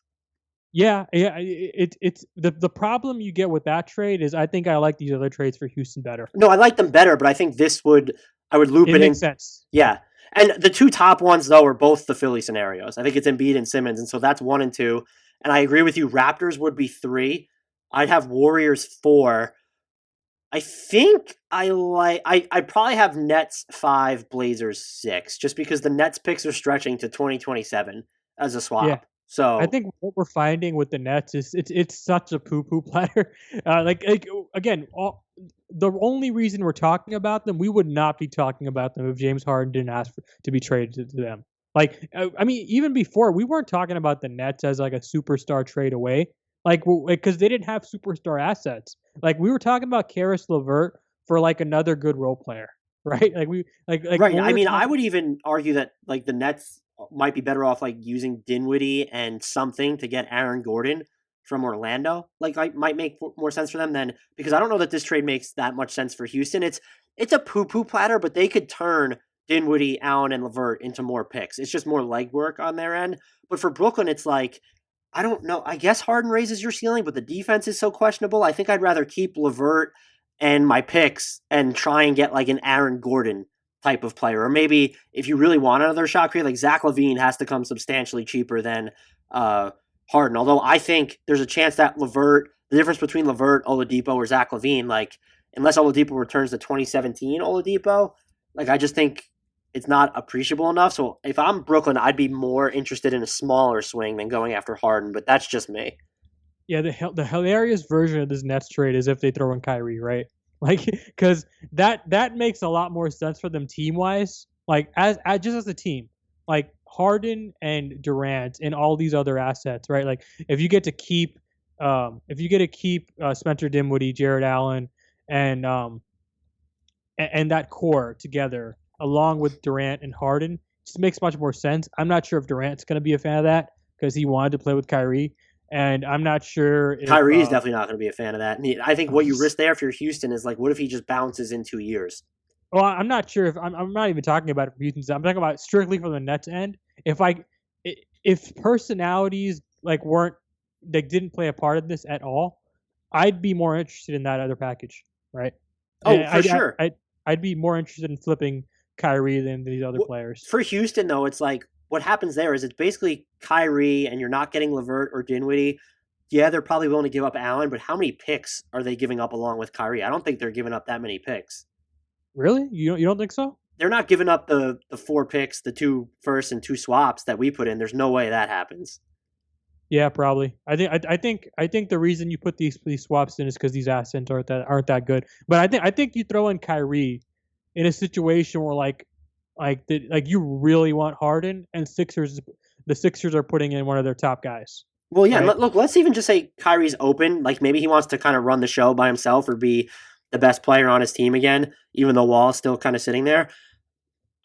Yeah. It's the problem you get with that trade is I think I like these other trades for Houston better. No, I like them better, but I think I would loop it in. It makes sense. Yeah. And the 2 top ones, though, are both the Philly scenarios. I think it's Embiid and Simmons, and so that's 1 and 2. And I agree with you. Raptors would be 3. I'd have Warriors 4. I think I'd probably have Nets 5, Blazers 6, just because the Nets picks are stretching to 2027 as a swap. Yeah. So I think what we're finding with the Nets is it's such a poo-poo platter. Again, the only reason we're talking about them, we would not be talking about them if James Harden didn't ask to be traded to them. Even before, we weren't talking about the Nets as a superstar trade away. Because they didn't have superstar assets. We were talking about Karis LeVert for another good role player, right? Right. I mean, I would even argue that the Nets might be better off using Dinwiddie and something to get Aaron Gordon from Orlando. Might make more sense for them than, because I don't know that this trade makes that much sense for Houston. It's a poo-poo platter, but they could turn Dinwiddie, Allen, and LeVert into more picks. It's just more legwork on their end. But for Brooklyn, it's I don't know. I guess Harden raises your ceiling, but the defense is so questionable. I think I'd rather keep LeVert and my picks and try and get an Aaron Gordon type of player. Or maybe if you really want another shot creator, Zach LaVine has to come substantially cheaper than Harden. Although I think there's a chance that LeVert, the difference between LeVert, Oladipo, or Zach LaVine, unless Oladipo returns to 2017 Oladipo, I just think it's not appreciable enough. So if I'm Brooklyn, I'd be more interested in a smaller swing than going after Harden, but that's just me. Yeah, the hilarious version of this Nets trade is if they throw in Kyrie, right? Because that makes a lot more sense for them team-wise. As a team, Harden and Durant and all these other assets, right? If you get to keep Spencer Dinwiddie, Jared Allen, and that core together, along with Durant and Harden, just makes much more sense. I'm not sure if Durant's going to be a fan of that because he wanted to play with Kyrie, and I'm not sure if Kyrie's definitely not going to be a fan of that. And I think what you risk there if you're Houston is what if he just bounces in 2 years? Well, I'm not sure if I'm not even talking about it for Houston. I'm talking about strictly from the Nets end. If personalities weren't didn't play a part in this at all, I'd be more interested in that other package, right? For sure. I'd be more interested in flipping Kyrie than these other players. For Houston, though, it's what happens there is it's basically Kyrie, and you're not getting LeVert or Dinwiddie. Yeah, they're probably willing to give up Allen, but how many picks are they giving up along with Kyrie? I don't think they're giving up that many picks. Really? You don't think so? They're not giving up the 4 picks, the 2 firsts and 2 swaps that we put in. There's no way that happens. Yeah, probably. I think the reason you put these swaps in is because these assets aren't that good. But I think you throw in Kyrie in a situation where you really want Harden, and the Sixers are putting in one of their top guys. Well, yeah. Right? Look, let's even just say Kyrie's open. Maybe he wants to kind of run the show by himself or be the best player on his team again, even though Wall's still kind of sitting there.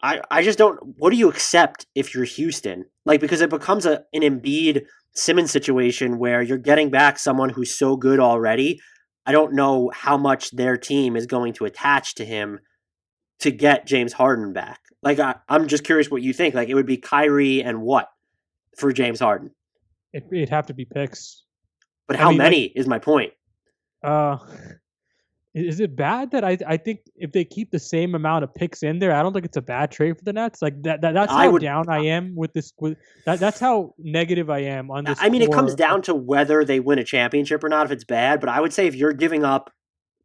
I just don't. What do you accept if you're Houston? Because it becomes an Embiid Simmons situation where you're getting back someone who's so good already. I don't know how much their team is going to attach to him to get James Harden back. I'm just curious what you think. It would be Kyrie and what for James Harden? It'd have to be picks. But how many is my point? Is it bad that I think if they keep the same amount of picks in there, I don't think it's a bad trade for the Nets. Like that's how down I am with this. That's how negative I am on this. I mean, it comes down to whether they win a championship or not. If it's bad, but I would say if you're giving up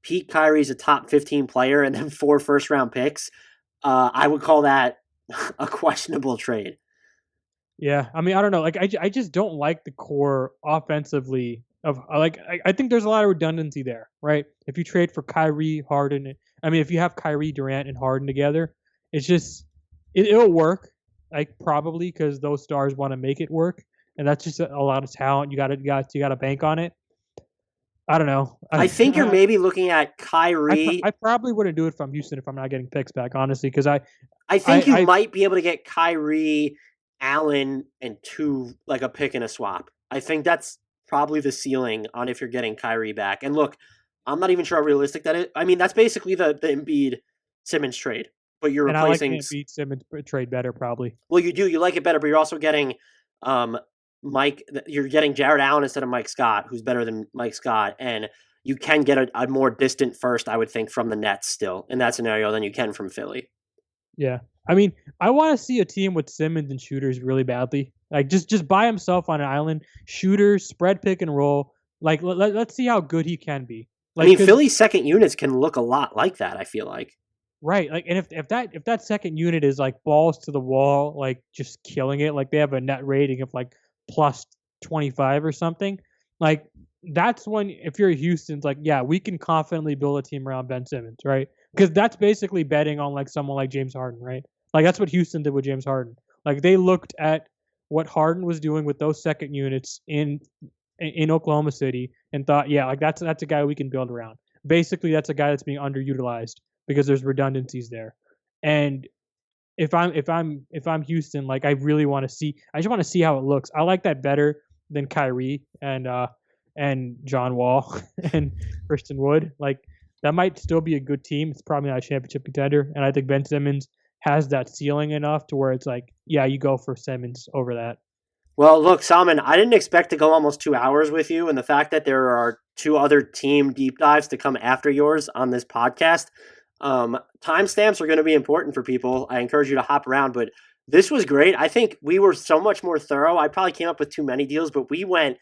Pete Kyrie's a top 15 player and then 4 first-round picks, I would call that a questionable trade. Yeah, I mean, I don't know. Like, I just don't like the core offensively. I think there's a lot of redundancy there, right? If you trade for Kyrie, Harden, if you have Kyrie, Durant, and Harden together, it's just it'll work, like probably because those stars want to make it work, and that's just a lot of talent. You got to bank on it. I don't know. I think you're maybe looking at Kyrie. I probably wouldn't do it from Houston if I'm not getting picks back, honestly, because I think you might be able to get Kyrie, Allen, and 2 like a pick and a swap. I think that's probably the ceiling on if you're getting Kyrie back. And look, I'm not even sure how realistic that is. I mean, that's basically the Embiid Simmons trade, but you're replacing. I like the Embiid Simmons trade better, probably. Well, you do. You like it better, but you're also getting You're getting Jared Allen instead of Mike Scott, who's better than Mike Scott, and you can get a more distant first, I would think, from the Nets still in that scenario than you can from Philly. Yeah. I mean, I want to see a team with Simmons and shooters really badly. Like just by himself on an island, shooters, spread pick and roll. Like let's see how good he can be. Like, I mean, Philly's second units can look a lot like that, I feel like. Right. Like, and if that second unit is like balls to the wall, like just killing it, like they have a net rating of like plus 25 or something, like that's when, if you're Houston's like, yeah, we can confidently build a team around Ben Simmons, right? Because that's basically betting on like someone like James Harden, right? Like that's what Houston did with James Harden. Like they looked at what Harden was doing with those second units in Oklahoma City and thought, yeah, like that's a guy we can build around. Basically, that's a guy that's being underutilized because there's redundancies there. And if I'm Houston, like I really want to see, I just want to see how it looks. I like that better than Kyrie and John Wall and Christian Wood. Like that might still be a good team. It's probably not a championship contender, and I think Ben Simmons has that ceiling enough to where it's like, yeah, you go for Simmons over that. Well, look, Salman, I didn't expect to go almost 2 hours with you, and the fact that there are 2 other team deep dives to come after yours on this podcast, timestamps are going to be important for people. I encourage you to hop around, but this was great. I think we were so much more thorough. I probably came up with too many deals, but we went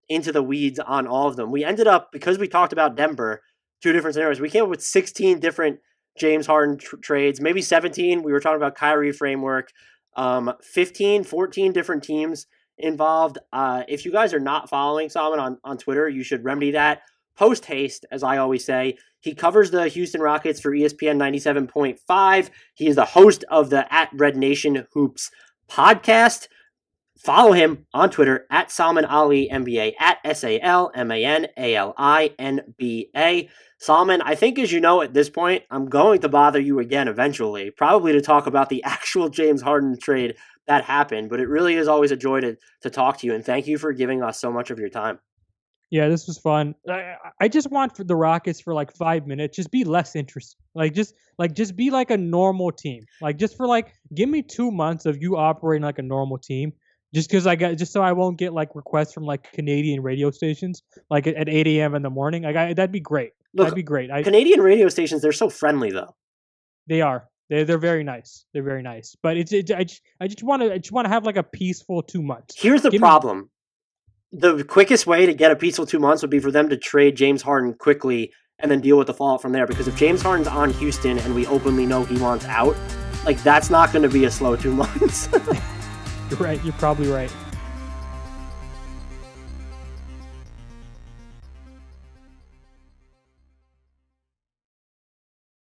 into the weeds on all of them. We ended up, because we talked about Denver, 2 different scenarios, we came up with 16 different James Harden trades, maybe 17. We were talking about Kyrie framework, 15, 14 different teams involved. If you guys are not following Salman on Twitter, you should remedy that post haste, as I always say. He covers the Houston Rockets for ESPN 97.5. He is the host of the @RedNationHoops podcast. Follow him on Twitter @Salman Ali NBA, @SalmanAlinBA. Salman, I think, as you know at this point, I'm going to bother you again eventually, probably to talk about the actual James Harden trade that happened, but it really is always a joy to talk to you, and thank you for giving us so much of your time. Yeah, this was fun. I just want for the Rockets for like 5 minutes, just be less interesting. Just be like a normal team. Like just for like, give me 2 months of you operating like a normal team. Just so I won't get like requests from like Canadian radio stations like at 8 a.m. in the morning. Like that'd be great. Look, that'd be great. Canadian radio stations, they're so friendly though. They are. They're very nice. They're very nice. But I just want to have like a peaceful 2 months. Here's the problem. The quickest way to get a peaceful 2 months would be for them to trade James Harden quickly and then deal with the fallout from there. Because if James Harden's on Houston and we openly know he wants out, like that's not going to be a slow 2 months. You're right. You're probably right.